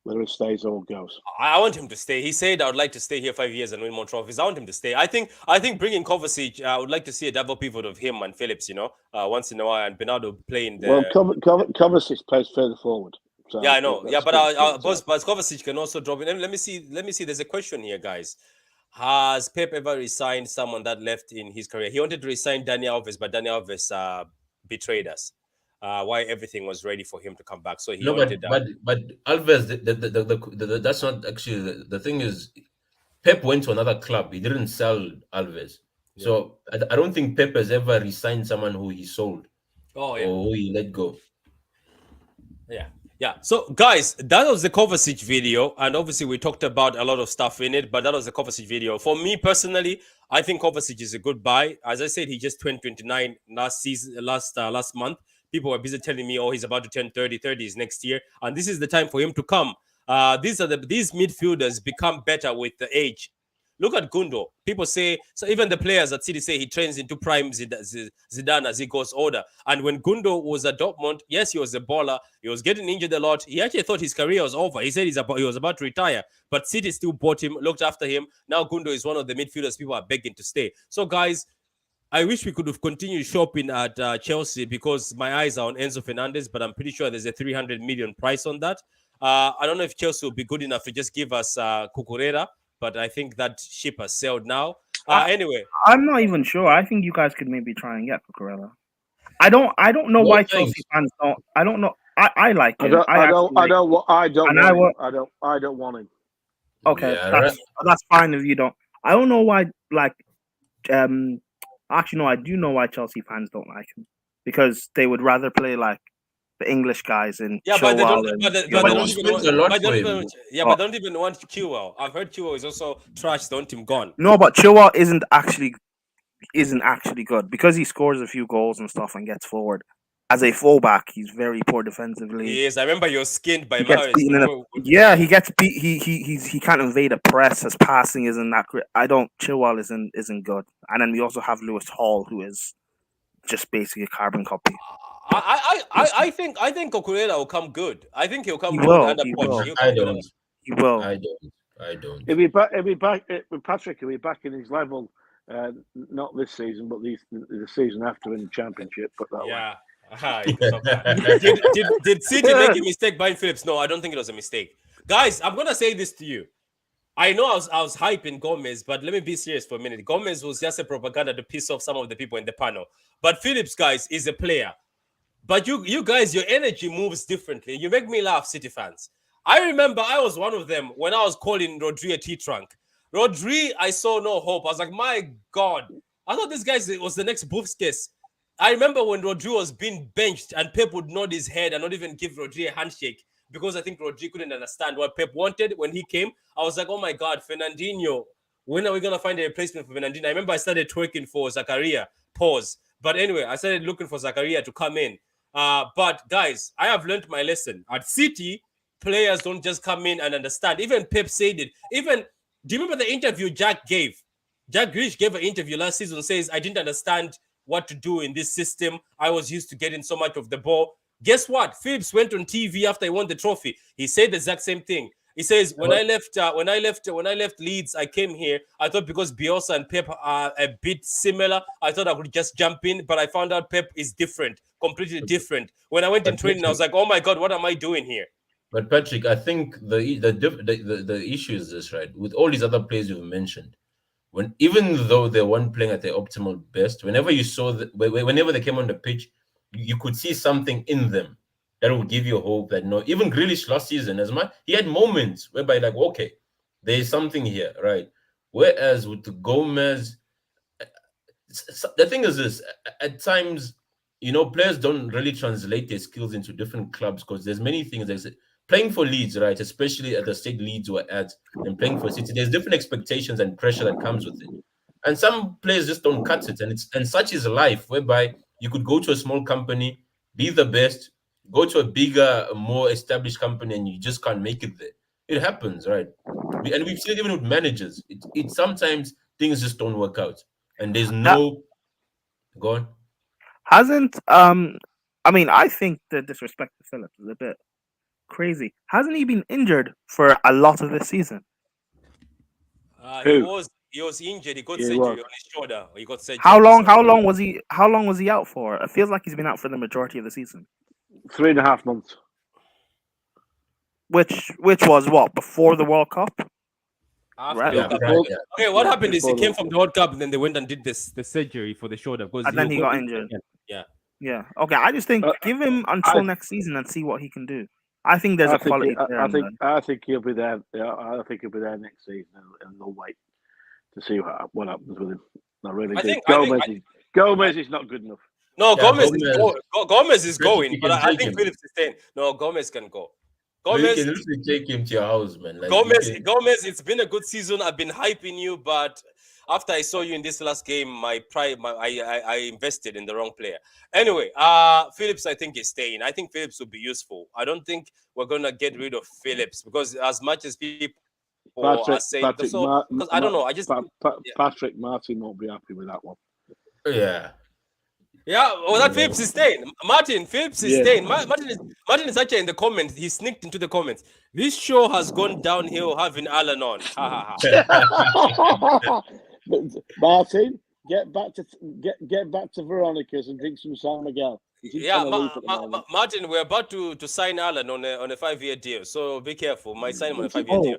whether it stays or goes. I want him to stay. He said, I would like to stay here 5 years and win more trophies. I want him to stay. I think bringing Kovacic, I would like to see a double pivot of him and Phillips, once in a while, and Bernardo playing there. Well, Kovacic plays further forward. So yeah, I know. Yeah, but Kovacic can also drop in. Let me see. There's a question here, guys. Has Pep ever resigned someone that left in his career? He wanted to resign Daniel Alves, but Daniel Alves betrayed us. Why everything was ready for him to come back. So he wanted but Alves, that's not actually the thing is Pep went to another club. He didn't sell Alves. So I don't think Pep has ever resigned someone who he sold Oh yeah. or who he let go. Yeah. Yeah. So, guys, that was the Kovacic video. And obviously, we talked about a lot of stuff in it, but that was the Kovacic video. For me personally, I think Kovacic is a good buy. As I said, he just turned 29 last season, last month. People were busy telling me, oh, he's about to turn 30. 30 is next year. And this is the time for him to come. These midfielders become better with the age. Look at Gundo. People say, so even the players at City say he trains into prime Zidane as he goes older. And when Gundo was at Dortmund, yes, he was a baller. He was getting injured a lot. He actually thought his career was over. He said he was about to retire, but City still bought him, looked after him. Now Gundo is one of the midfielders people are begging to stay. So, guys, I wish we could have continued shopping at Chelsea because my eyes are on Enzo Fernandez, but I'm pretty sure there's a 300 million price on that. I don't know if Chelsea will be good enough to just give us Cucurella, but I think that ship has sailed now. Anyway, I'm not even sure. I think you guys could maybe try and get Cucurella. I don't know No why thanks. Chelsea fans don't. I don't know. I like I him. don't. I don't. Actually I like don't. I don't and want him. I don't want him. okay, Yeah, right. that's fine if you don't. I don't know why. Like, actually, no, I do know why Chelsea fans don't like him because they would rather play like the English guys in yeah, but they don't, Chilwell and but they, Yeah, but they but Gundo he don't and even spends want, a lot but they for don't him. even, yeah, oh, but they don't even want Chilwell. I've heard Chilwell is also trash. They want him gone. no, but Chilwell isn't actually good because he scores a few goals and stuff and gets forward. As a fullback, he's very poor defensively. Yes, I remember you're skinned by He gets Mahrez. beaten in a yeah. He gets beat. He can't evade a press. His passing isn't that great. I don't. Chilwell isn't good. And then we also have Lewis Hall, who is just basically a carbon copy. I think Cucurella will come good. I think he'll He come good will. under He Poch. will. He'll I come good under. don't. He will. I don't. I don't. If he back. If he back. With Patrick, he'll be back in his level. Not this season, but the season after in the championship. Put that way. Yeah. You can talk that. Did City make a mistake buying Phillips? No, I don't think it was a mistake. Guys, I'm gonna say this to you. I know I was hyping Gomez, but let me be serious for a minute. Gomez was just a propaganda to piss off some of the people in the panel. But Phillips, guys, is a player. But you guys, your energy moves differently. You make me laugh, City fans. I remember I was one of them when I was calling Rodri a T-Trunk. Rodri, I saw no hope. I was like, my God. I thought this guy was the next Busquets. I remember when Rodri was being benched and Pep would nod his head and not even give Rodri a handshake because I think Rodri couldn't understand what Pep wanted when he came. I was like, oh my God, Fernandinho. When are we going to find a replacement for Fernandinho? I remember I started twerking for Zakaria. Pause. But anyway, I started looking for Zakaria to come in. But guys, I have learned my lesson. At City, players don't just come in and understand. Even Pep said it. Even, do you remember the interview Jack gave? Jack Grealish gave an interview last season, says, I didn't understand what to do in this system. I was used to getting so much of the ball. Guess what? Phillips went on TV after he won the trophy. He said the exact same thing. He says, when I left Leeds, I came here. I thought because Bielsa and Pep are a bit similar, I thought I could just jump in, but I found out Pep is different, completely different. When I went in But training, I was like, oh my God, what am I doing here? But Patrick, I think the issue is this, right? With all these other players you've mentioned, when even though they weren't playing at their optimal best, whenever you saw whenever they came on the pitch, you could see something in them that would give you hope that no, even Grealish last season, as much he had moments whereby like, okay, there is something here, right? Whereas with Gomez, the thing is this: at times, players don't really translate their skills into different clubs because there's many things. There's playing for Leeds, right? Especially at the state Leeds were at, and playing for City. There's different expectations and pressure that comes with it, and some players just don't cut it. And such is life, whereby you could go to a small company, be the best, go to a bigger, more established company, and you just can't make it there. It happens, right? And we've seen it even with managers. It sometimes things just don't work out and there's Ha- no go on. hasn't I mean, I think the disrespect to Phillips is a bit crazy. Hasn't he been injured for a lot of this season? He Who? was injured. He got Yeah, he surgery was. on his shoulder. He got surgery How on his long? shoulder. How long was he out for? It feels like he's been out for the majority of the season. 3.5 months. Which was what before the World Cup, After right? the Yeah, World Cup. before. Yeah. Okay, what Yeah, happened is he before came the. from the World Cup and then they went and did the surgery for the shoulder because And then he got injured. Yeah. Yeah. Okay. I just think Uh, give him I until next season and see what he can do. I think there's I a think quality there. I think he'll be there. Yeah, I think he'll be there next season, and they'll wait to see what happens with him. Not really I good. think- Gomez is not good enough. No, Yeah, Gomez is Chris, going, you but can I take think him. Phillips is staying. No, Gomez can go. No, you Gomez, can literally take him to your house, man. Like you can, Gomez, it's been a good season. I've been hyping you, but after I saw you in this last game, my pride, I invested in the wrong player. Anyway, Phillips, I think is staying. I think Phillips will be useful. I don't think we're gonna get rid of Phillips because as much as people are saying, because I don't know, I just Patrick Martin won't be happy with that one. yeah. Yeah, well, that Phillips is staying. Martin, Phillips is staying. Martin is actually in the comments. He sneaked into the comments. This show has gone downhill having Alan on. Ha ha ha. Martin, get back to Veronica's and drink some San Miguel. Yeah, Martin, we're about to sign Alan on a 5-year deal. So be careful. Might sign him on a 5-year deal.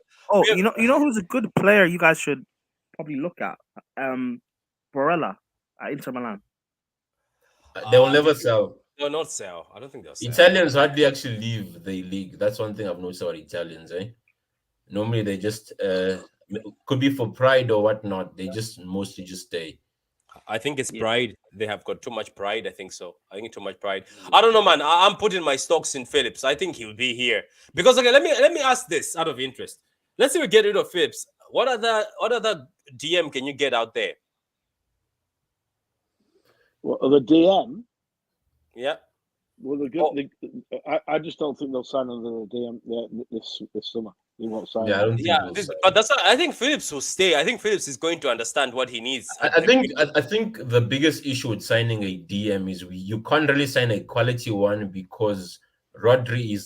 You know who's a good player you guys should probably look at? Barella at Inter Milan. They will never sell. They'll not sell. I don't think they'll sell. Italians hardly actually leave the league. That's one thing I've noticed about Italians, eh? Normally they just could be for pride or whatnot. They just mostly just stay. I think it's pride. They have got too much pride. I think so. I think too much pride. I don't know, man. I'm putting my stocks in Phillips. I think he'll be here because okay. Let me ask this out of interest. Let's say we get rid of Phillips. What other DM can you get out there? Well, the DM. Yeah. Well, I just don't think they'll sign another DM this summer. They won't sign. Yeah, I don't think but that's. I think Phillips will stay. I think Phillips is going to understand what he needs. I think the biggest issue with signing a DM is you can't really sign a quality one because Rodri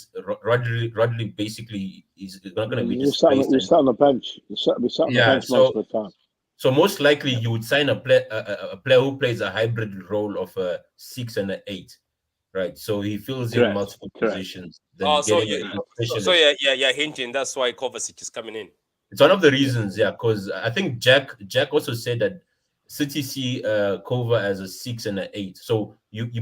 basically is not going to be displaced. He's sat on the bench. He's sat on the bench most of the time. So most likely you would sign a player who plays a hybrid role of a 6 and an 8, right? So he fills in multiple positions. You're hinting that's why Kovacic is coming in. It's one of the reasons, yeah, because I think Jack also said that City see Kova as a 6 and an 8. So you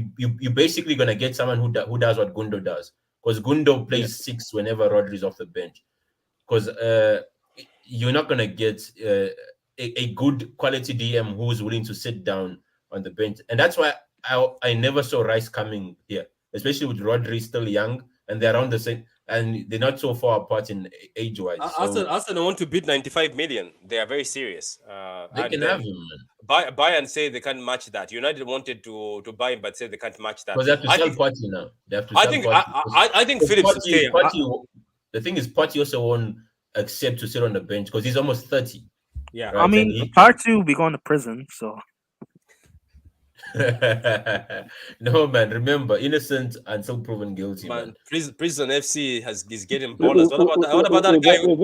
basically gonna get someone who does what Gundo does, because Gundo plays 6 whenever Rodri's off the bench, because you're not gonna get a good quality DM who's willing to sit down on the bench. And that's why I never saw Rice coming here, especially with Rodri still young and they're around the same, and they're not so far apart in age-wise. Arsenal want to bid 95 million. They are very serious. They can have him, man. Buy and say they can't match that. United wanted to buy him, but said they can't match that. Because they have to sell Partey now. They have to I think Phillips will stay. The thing is, Partey also won't accept to sit on the bench because he's almost 30. Yeah, right? I mean, Partey will be going to prison, so. No, man. Remember, innocent until proven guilty. Man. Prison FC is getting ballers. What about that guy? We've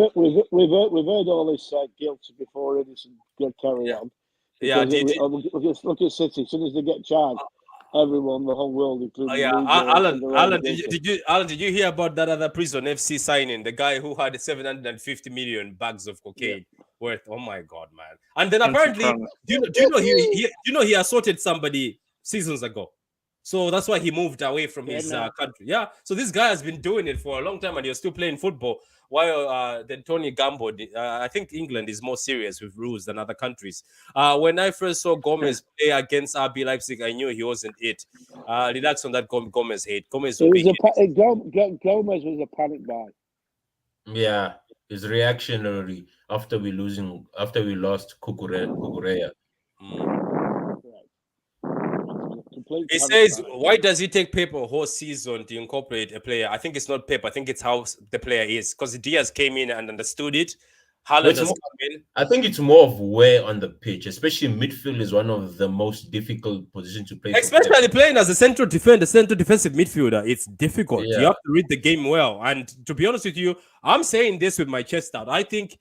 heard all this guilt before innocent carry on. Yeah, look at City. As soon as they get charged, everyone, the whole world, including Alan, did you hear about that other Prison FC signing? The guy who had 750 million bags of cocaine worth. Oh my God, man! And then apparently, do you know he assaulted somebody seasons ago, so that's why he moved away from his country. Yeah, so this guy has been doing it for a long time, and you're still playing football. While then Tony Gambo, I think England is more serious with rules than other countries. When I first saw Gomez play against RB Leipzig, I knew he wasn't it. Relax on that Gomez hate. Gomez was a panic buy. Yeah, his reactionary after we lost Kukureya. He says, why does it take Pep a whole season to incorporate a player? I think it's not Pep. I think it's how the player is. Because Diaz came in and understood it. Haaland has come in. I think it's more of where on the pitch, especially midfield is one of the most difficult positions to play. Especially playing as a central defensive midfielder. It's difficult. Yeah. You have to read the game well. And to be honest with you, I'm saying this with my chest out. I think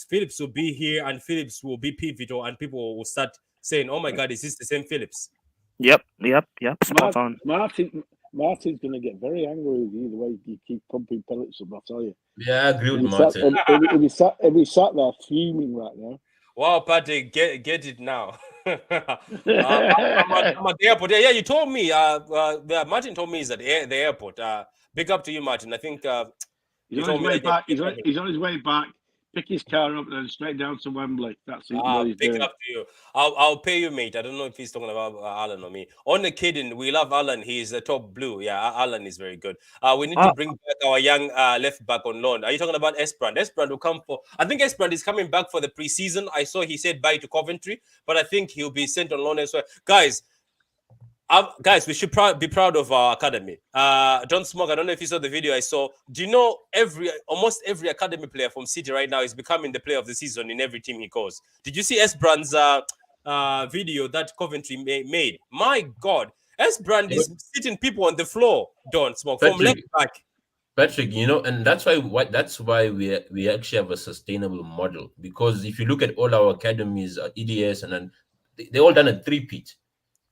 Phillips will be here and Phillips will be pivotal and people will start saying, oh my God, is this the same Phillips? Yep. Spot on. Martin's going to get very angry with you the way you keep pumping pellets up, I'll tell you. Yeah, I agree with Martin. He'll be sat there fuming right now. Wow, Patty, get it now. I'm at the airport. Yeah, you told me. Martin told me he's at the airport. Big up to you, Martin. I think he's on his way back. He's on his way back. pick his car up and then straight down to Wembley. That's what he's Big doing. up to you. I'll pay you, mate. I don't know if he's talking about Alan or me. On the kidding, we love Alan. He's a top blue. Yeah, Alan is very good. We need to bring back our young left back on loan. Are you talking about Esprand? Esprand will come for. I think Esprand is coming back for the preseason. I saw he said bye to Coventry, but I think he'll be sent on loan as well. Guys, we should be proud of our academy. John Smog, I don't know if you saw the video I saw. Do you know almost every academy player from City right now is becoming the player of the season in every team he goes? Did you see Esbrand's video that Coventry made? My God, Esbrand is sitting people on the floor, Don Smog, from left back. Patrick, and that's why we actually have a sustainable model, because if you look at all our academies, EDS, and they all done a three-peat.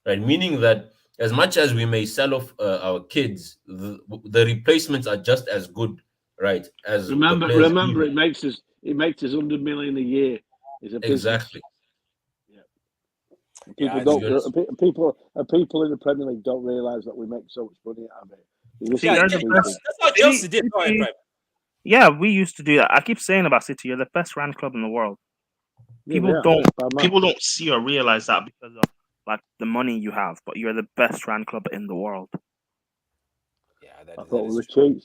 Right, meaning that as much as we may sell off our kids, the replacements are just as good, right? As remember, it makes us 100 million a year. Is a business. Exactly. Yeah. People in the Premier League don't realise that we make so much money out of it. That's what Chelsea did. Yeah, we used to do that. I keep saying about City, you're the best ran club in the world. People don't see or realise that because of like the money you have, but you're the best ran club in the world. Yeah, I thought we were cheap.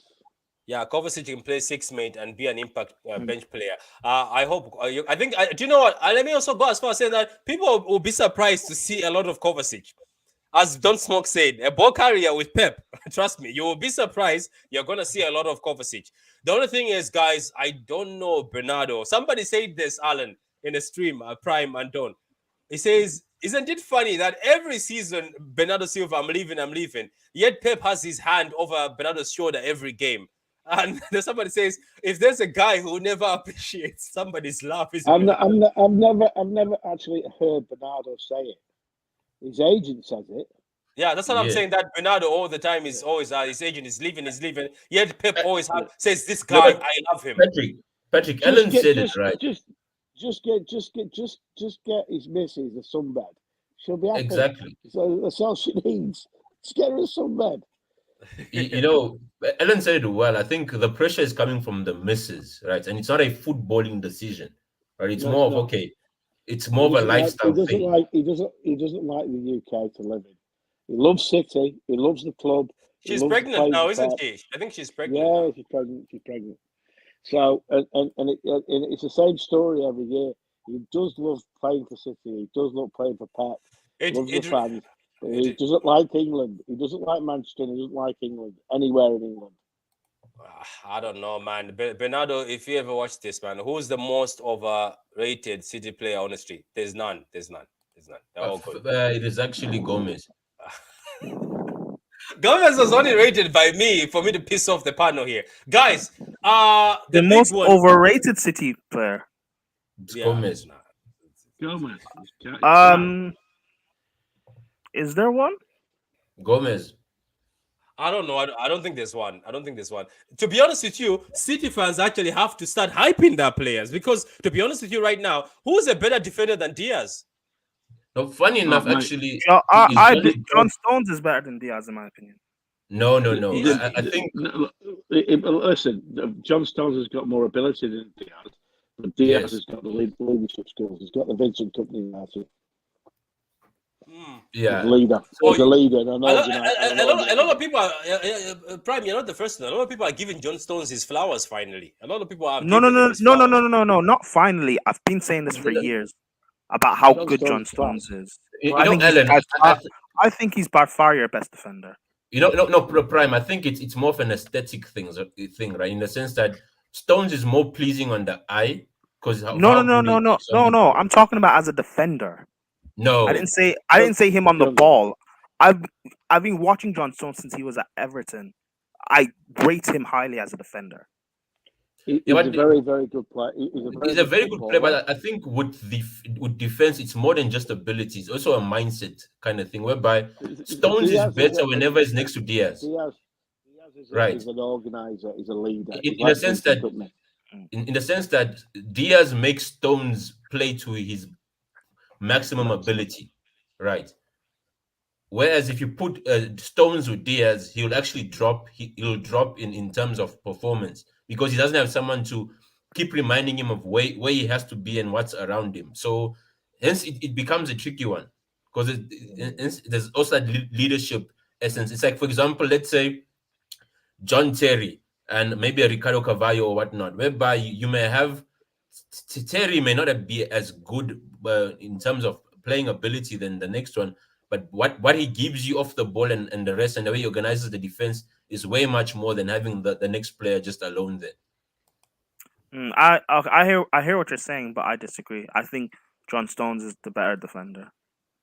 Yeah, Kovacic can play six, mate, and be an impact bench player. I hope. I think. Do you know what? Let me also go as far as saying that people will be surprised to see a lot of Kovacic. As Don Smoke said, a ball carrier with Pep. Trust me, you will be surprised. You're gonna see a lot of Kovacic. The only thing is, guys, I don't know Bernardo. Somebody said this, Alan, in the stream, Prime and Don. He says, isn't it funny that every season Bernardo Silva, I'm leaving, yet Pep has his hand over Bernardo's shoulder every game. And somebody says, if there's a guy who never appreciates somebody's laugh, I've never actually heard Bernardo say it. His agent says it. Yeah, that's what I'm saying. That Bernardo all the time is always his agent is leaving. Yet Pep always says, "This guy, I love him." Patrick, Ellen said it right. Just get his missus a sunbed. She'll be happy. Exactly. So that's all she needs. Just get her a sunbed. Ellen said it well. I think the pressure is coming from the missus, right? And it's not a footballing decision, right? It's more of it's more of a lifestyle thing. He doesn't like the UK to live in. He loves City. He loves the club. She's pregnant now, isn't she? I think she's pregnant. Yeah, now. She's pregnant. So it's the same story every year. He does love playing for City. He does love playing for Pep. Loves the fans. He doesn't like England. He doesn't like Manchester. He doesn't like England. Anywhere in England. I don't know, man. Bernardo, if you ever watch this, man, who's the most overrated City player on the street? There's none. They're all good. It is actually Gomez. Gomez was only rated by me for me to piss off the panel here. Guys, the most overrated City player. It's Gomez. Gomez. Is there one? Gomez. I don't know. I don't think there's one. To be honest with you, City fans actually have to start hyping their players because, to be honest with you right now, who's a better defender than Diaz? No, funny enough, actually, John Stones is better than Diaz, in my opinion. No. I think. Listen, John Stones has got more ability than Diaz, but Diaz has got the leadership skills. He's got the Vincent Company attitude. Yeah, leader. He's a leader. A lot of people are Prime. You're not the first one. A lot of people are giving John Stones his flowers. Finally, a lot of people are. No, not finally. I've been saying this for years about how good John Stones is. I think he's by far your best defender. Prime. I think it's more of an aesthetic thing, right? In the sense that Stones is more pleasing on the eye because no. I'm talking about as a defender. No, I didn't say him on the ball. I've been watching John Stones since he was at Everton. I rate him highly as a defender. He's a very, very good player. He's a very good player, but I think with defense, it's more than just ability. It's also a mindset kind of thing, whereby Stones is better whenever he's next to Diaz. Diaz is an organizer. He's a leader. In the sense that Diaz makes Stones play to his maximum ability, right? Whereas if you put Stones with Diaz, he'll actually drop. He'll drop in terms of performance because he doesn't have someone to keep reminding him of where he has to be and what's around him. So hence it becomes a tricky one because there's also that leadership essence. It's like, for example, let's say John Terry and maybe a Ricardo Cavallo or whatnot, whereby you may have Terry may not be as good in terms of playing ability than the next one, but what he gives you off the ball and the rest and the way he organizes the defense is way much more than having the next player just alone there. I hear what you're saying, but I disagree. I think John Stones is the better defender.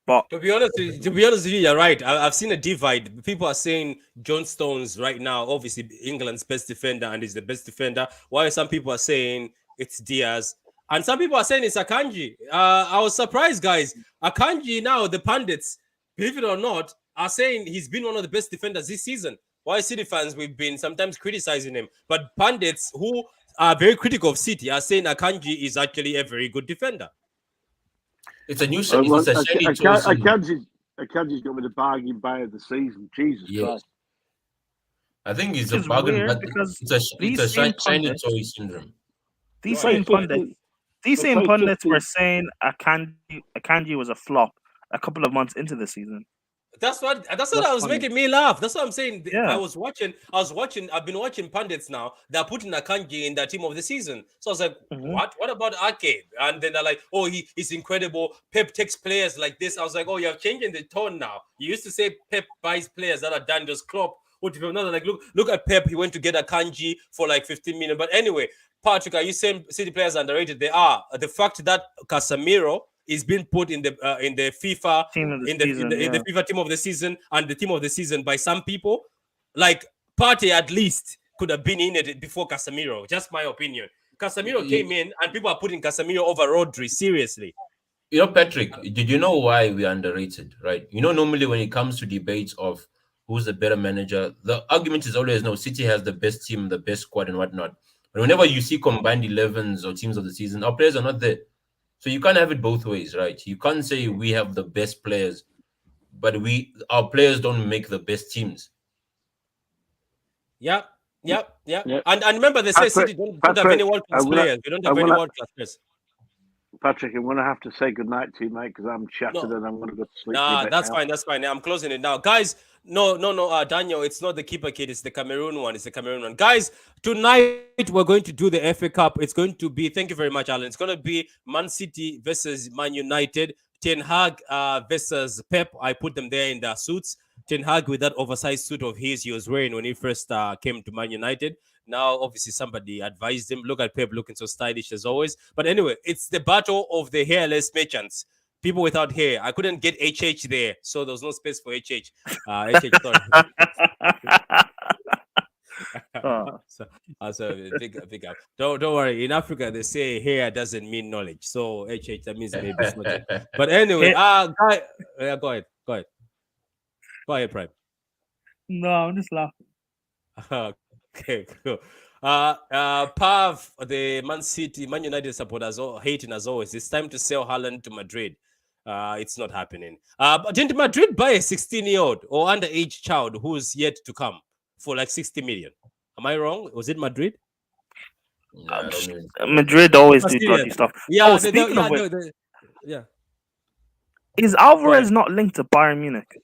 But To be honest, with you, you're right. I've seen a divide. People are saying John Stones right now, obviously England's best defender, and is the best defender. While some people are saying it's Diaz, and some people are saying it's Akanji. I was surprised, guys. Akanji now, the pundits, believe it or not, are saying he's been one of the best defenders this season. Why City fans we've been sometimes criticizing him, but pundits who are very critical of City are saying Akanji is actually a very good defender. It's a new Well, it's a shiny toy syndrome. Akanji's got me the bargain buy of the season. Jesus Yes. Christ. I think it's which a is bargain, weird but because it's a these same shiny pundits, toy syndrome. these Right. same pundits, these same Okay, pundits 50. were saying Akanji was a flop a couple of months into the season. That's what That's was funny. making me laugh. That's what I'm saying. Yeah. I've been watching pundits now. They're putting Akanji in their team of the season. So I was like, Mhm. what? What about Ake? And then they're like, oh, he's incredible. Pep takes players like this. I was like, oh, you're changing the tone now. You used to say Pep buys players that are done just Klopp. What if you're not like look at Pep? He went to get Akanji for like 15 million. But anyway, Patrick, are you saying City players are underrated? They are. The fact that Casemiro is being put in the FIFA Team of the in the season, in the FIFA team of the season and the team of the season by some people, like Partey at least could have been in it before Casemiro. Just my opinion. Casemiro came in and people are putting Casemiro over Rodri. Seriously. You know, Patrick, did you know why we are underrated, right? You know, normally when it comes to debates of who's the better manager, the argument is always no, City has the best team, the best squad, and whatnot. But whenever you see combined 11s or teams of the season, our players are not there. So you can't have it both ways, right? You can't say we have the best players, but our players don't make the best teams. Yeah. Yeah. And remember, they say Patrick, City don't have any world class I'm gonna- players. We don't I'm have any gonna- world class players. Patrick, I'm going to have to say goodnight to you, mate, because I'm shattered No. and I'm going to go to sleep. Nah, for a bit that's now. fine. That's fine. I'm closing it now, guys. No, Daniel, it's not the keeper kid. It's the Cameroon one. It's the Cameroon one, guys. Tonight we're going to do the FA Cup. It's going to be. Thank you very much, Alan. It's going to be Man City versus Man United. Ten Hag versus Pep. I put them there in their suits. Ten Hag with that oversized suit of his he was wearing when he first came to Man United. Now, obviously, somebody advised him. Look at Pep looking so stylish as always. But anyway, it's the battle of the hairless merchants. People without hair. I couldn't get HH there, so there was no space for HH. HH, sorry. Oh. so big up. Don't worry. In Africa, they say hair doesn't mean knowledge. So HH, that means maybe it's not. But anyway, guy, go ahead. Go ahead, Prime. No, I'm just laughing. Okay, cool. Pav, the Man United supporters are hating as always. It's time to sell Haaland to Madrid. It's not happening. But didn't Madrid buy a 16-year-old or underage child who's yet to come for like 60 million? Am I wrong? Was it Madrid? No, I don't know. Madrid always do Serious. dodgy stuff. Yeah, Speaking of which, yeah. is Alvarez not linked to Bayern Munich?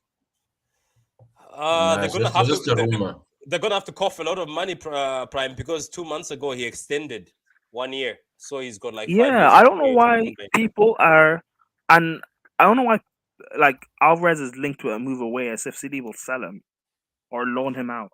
Nah, They're it's gonna have just to. a rumor. They're gonna have to cough a lot of money, Prime, because 2 months ago he extended 1 year, so he's got like 5 years. Yeah, I don't know why people are, and I don't know why, like Alvarez is linked to a move away as if City will sell him or loan him out.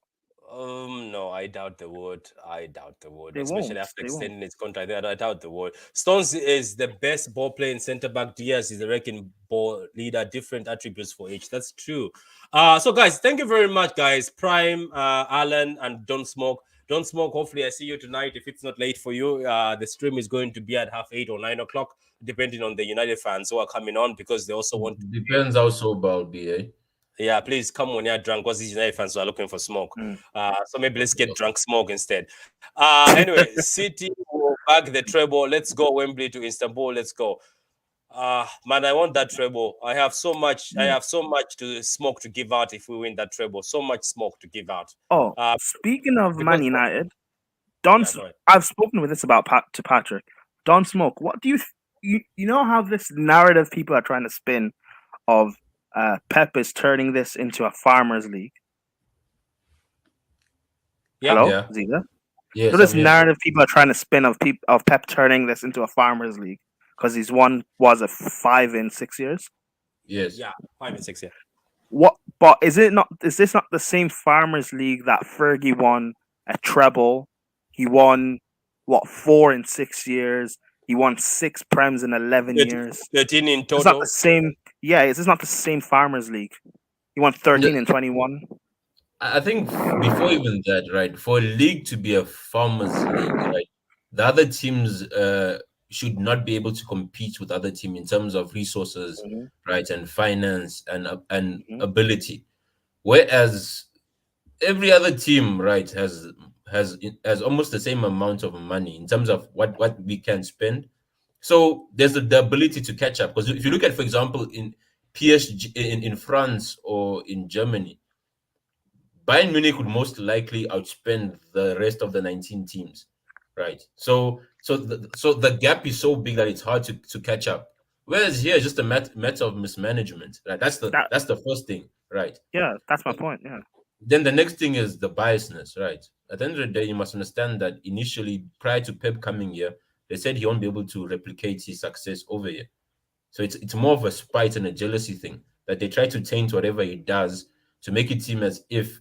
No, I doubt they would. They Especially won't. after They won't. extending his contract. I doubt they would. Stones is the best ball playing centre back. Diaz is the wrecking ball leader. Different attributes for each. That's true. So guys, thank you very much, guys. Prime, Alan, and Don't Smoke. Don't Smoke. Hopefully, I see you tonight. If it's not late for you, the stream is going to be at 8:30 or 9 o'clock, depending on the United fans who are coming on because they also want. Depends how sober I'll be, eh? Yeah, please come when you're drunk because these United fans are looking for smoke. So maybe let's get drunk smoke instead. Anyway, City will bag the treble. Let's go Wembley to Istanbul. Let's go. Man, I want that treble. I have so much to smoke to give out if we win that treble. So much smoke to give out. Oh, speaking of Man United, Don, Yeah, go ahead. I've spoken with this about to Patrick. Don Smoke, what do you know how this narrative people are trying to spin of Pep is turning this into a farmers league? Yeah. Hello, Yeah. Ziza? So Yes, this I'm here. narrative people are trying to spin of Pep turning this into a farmers league because he's won was a 5 in 6 years. Yes. Yeah, 5 and 6. Yeah. What? But is it not? Is this not the same farmers league that Fergie won a treble? He won what 4 in 6 years. He won 6 prems in 11 years. 13 in It's not the total. same. Yeah, it's not the same farmers league. He won 13 in 21. I think before even that, right, for a league to be a farmers league, right, the other teams should not be able to compete with other team in terms of resources, Mhm, right, and finance and mhm. ability. Whereas every other team, right, has almost the same amount of money in terms of what we can spend. So there's the ability to catch up. Because if you look at, for example, in PSG in France or in Germany, Bayern Munich would most likely outspend the rest of the 19 teams, right? So the gap is so big that it's hard to catch up. Whereas here, it's just a matter of mismanagement, right? That That's the first thing, right? yeah, that's my point. Yeah. Then the next thing is the biasness, right? At the end of the day, you must understand that initially, prior to Pep coming here, they said he won't be able to replicate his success over here. So it's more of a spite and a jealousy thing that they try to taint whatever he does to make it seem as if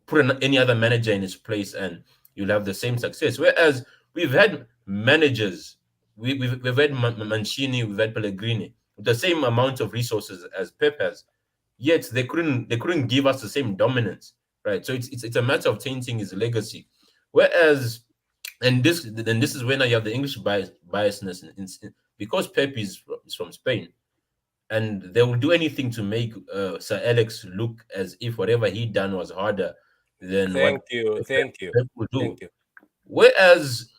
put any other manager in his place and you'll have the same success. Whereas we've had managers, we've had Mancini, we've had Pellegrini with the same amount of resources as Pep has, yet they couldn't give us the same dominance, right? So it's a matter of tainting his legacy. Whereas and this is when you have the English biasness because Pep is from Spain and they will do anything to make Sir Alex look as if whatever he done was harder than Thank what you. Thank you. Pep will do. Thank you. Whereas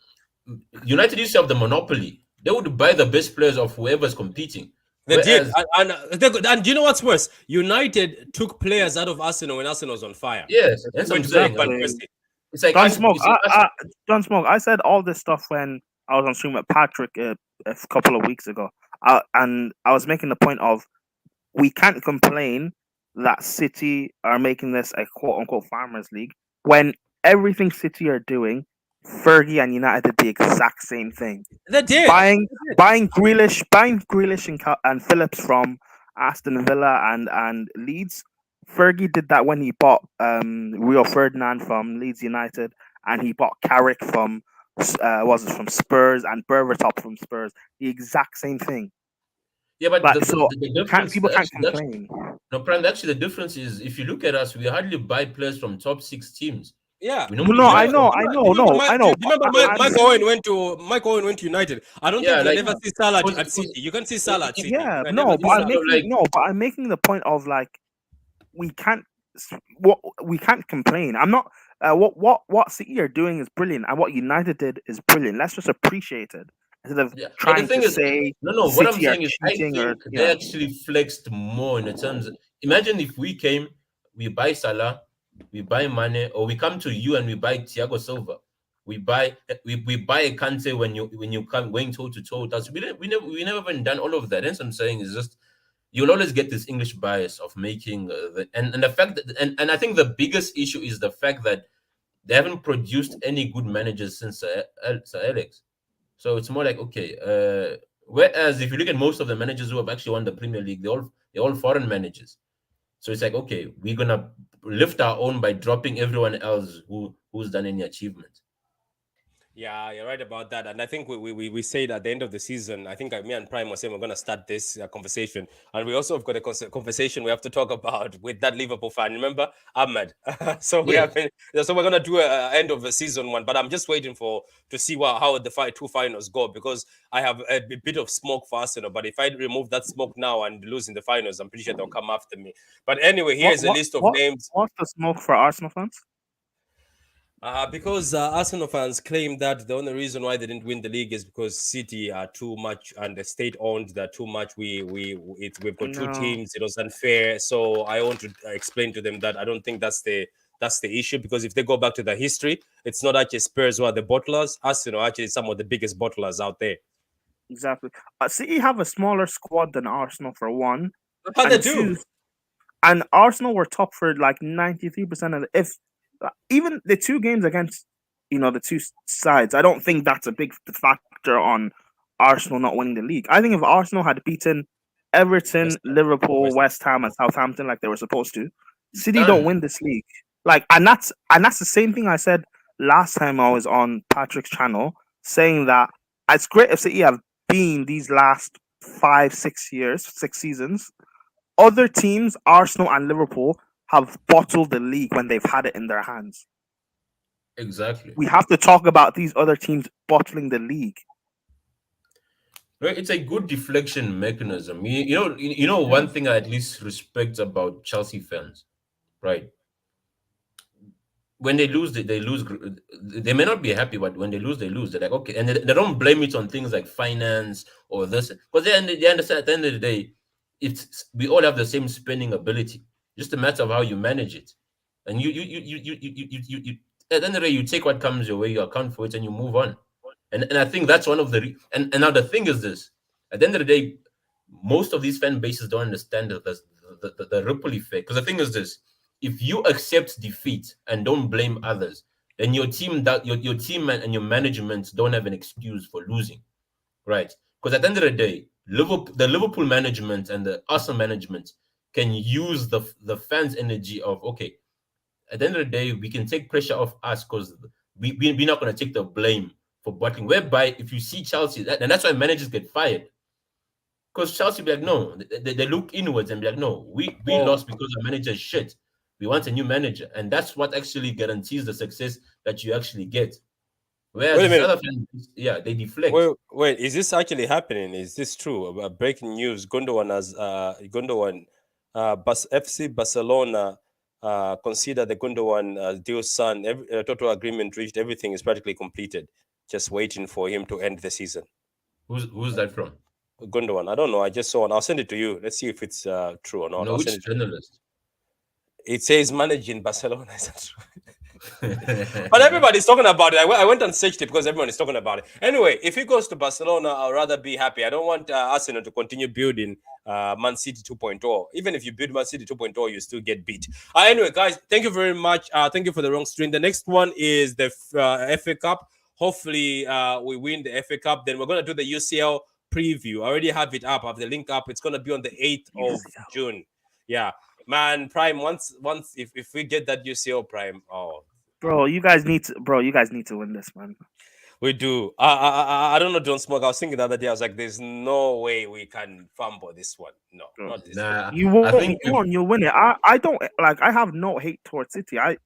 United used to have the monopoly; they would buy the best players of whoever's competing. They did, Whereas, and do you know what's worse? United took players out of Arsenal when Arsenal was on fire. yes, It's that's what I'm Went to buy saying. Van Like exactly. Persie. it's like Don Smoke, it's like us. Don Smoke. I said all this stuff when I was on stream with Patrick a couple of weeks ago, and I was making the point of we can't complain that City are making this a quote unquote farmers league when everything City are doing, Fergie and United did the exact same thing. They did. Buying They did. buying Grealish and Phillips from Aston Villa and Leeds. Fergie did that when he bought Rio Ferdinand from Leeds United, and he bought Carrick from was it from Spurs and Berbatov from Spurs. The exact same thing. Yeah, but Like so, the can't difference people can't that's complain. no, Prime. Actually, the difference is if you look at us, we hardly buy players from top six teams. Yeah. We No, normally no, buy I Remember, from know, remember, do you remember, no, I Do know. you But remember I'm Mike saying, Owen went to United? I don't think yeah, you'll like never see Salah at because City. You can see Salah at City. You yeah, can never no, you see but I'm must Salah. have making like no, but I'm making the point of like we can't what we can't complain. I'm not. What City are doing is brilliant, and what United did is brilliant. Let's just appreciate it instead of yeah. But the trying to thing is, say no. What I'm City are saying is, I cheating or think they yeah. actually flexed more in the terms. Imagine if we came, we buy Salah, we buy Mane, or we come to you and we buy Thiago Silva. We buy a Kante when you come going toe to toe with us. We never even done all of that. That's what I'm saying is just you'll always get this English bias of making and the fact that and I think the biggest issue is the fact that they haven't produced any good managers since Sir Alex. So it's more like okay. Whereas if you look at most of the managers who have actually won the Premier League, they're all foreign managers. So it's like okay, we're gonna lift our own by dropping everyone else who's done any achievement. Yeah, you're right about that. And I think we said at the end of the season, I think me and Prime was saying we're going to start this conversation. And we also have got a conversation we have to talk about with that Liverpool fan. Remember? Ahmed. So we have Yes. been, so we're going to do a end of the season one. But I'm just waiting to see how the two finals go because I have a bit of smoke for Arsenal. But if I remove that smoke now and lose in the finals, I'm pretty sure they'll come after me. But anyway, What here's a what list of what names. what's the smoke for Arsenal fans? Because Arsenal fans claim that the only reason why they didn't win the league is because City are too much and the state owned. They're too much. We've got two No, teams. It was unfair. So I want to explain to them that I don't think that's the That's the issue, because if they go back to the history, it's not actually Spurs who are the bottlers. Arsenal actually some of the biggest bottlers out there. Exactly. City have a smaller squad than Arsenal for one, How they and do? two, and Arsenal were top for like 93% of the, if even the two games against the two sides. I don't think that's a big factor on Arsenal not winning the league. I think if Arsenal had beaten Everton, Liverpool, West Ham, and Southampton like they were supposed to, City don't Done. win this league. Like, and that's the same thing I said last time I was on Patrick's channel, saying that it's great if City have been these last 5, 6 years, 6 seasons. Other teams, Arsenal and Liverpool, have bottled the league when they've had it in their hands. Exactly. We have to talk about these other teams bottling the league. Right, it's a good deflection mechanism. You know one thing I at least respect about Chelsea fans, right? When they lose, they lose. They may not be happy, but when they lose, they lose. They're like, okay, and they don't blame it on things like finance or this, because they understand at the end of the day, we all have the same spending ability. Just a matter of how you manage it, and you at the end of the day, you take what comes your way, you account for it, and you move on. And I think that's one of the and now the thing is this: at the end of the day, most of these fan bases don't understand the ripple effect. Because the thing is this: if you accept defeat and don't blame others, then your team and your management don't have an excuse for losing, right? Because at the end of the day, the Liverpool management and the Arsenal management can use the fans' energy of, okay, at the end of the day, we can take pressure off us because we're not going to take the blame for bottling. Whereby, if you see Chelsea, and that's why managers get fired. Because Chelsea be like, no, they look inwards and be like, no, we lost because the manager is shit. We want a new manager. And that's what actually guarantees the success that you actually get. Whereas Wait a these minute. other fans, yeah, they deflect. Wait, is this actually happening? Is this true? Breaking news: Gundogan FC Barcelona consider the Gundogan deal signed. Total agreement reached. Everything is practically completed. Just waiting for him to end the season. Who's that from? Gundogan. I don't know. I just saw one. I'll send it to you. Let's see if it's true or not. No, I'll which send it to you. journalist? It says managing Barcelona. Is that true? But everybody's talking about it. I went and searched it because everyone is talking about it. Anyway, if he goes to Barcelona, I'll rather be happy. I don't want Arsenal to continue building Man City 2.0. Even if you build Man City 2.0, you still get beat. Anyway, guys, thank you very much. Thank you for the wrong stream. The next one is the FA Cup. Hopefully, we win the FA Cup. Then we're going to do the UCL preview. I already have it up. I have the link up. It's going to be on the 8th of June. Yeah. Man, Prime, once if we get that UCL Prime, Bro, you guys need to win this, man. We do. I don't know, John Smoke. I was thinking the other day, I was like, there's no way we can fumble this one. No, not this one. You won't, you'll win it. I don't like, I have no hate towards City. Like,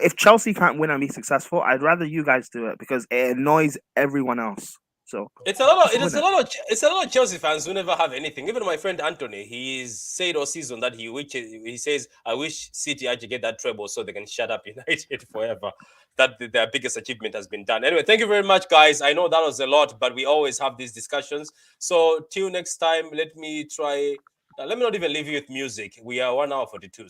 if Chelsea can't win and be successful, I'd rather you guys do it because it annoys everyone else. So it's a lot of Chelsea fans who never have anything. Even my friend Anthony, he's said all season that he says, I wish City actually get that treble so they can shut up United forever. That their biggest achievement has been done. Anyway, thank you very much, guys. I know that was a lot, but we always have these discussions. So till next time, let me not even leave you with music. We are 1 hour 42.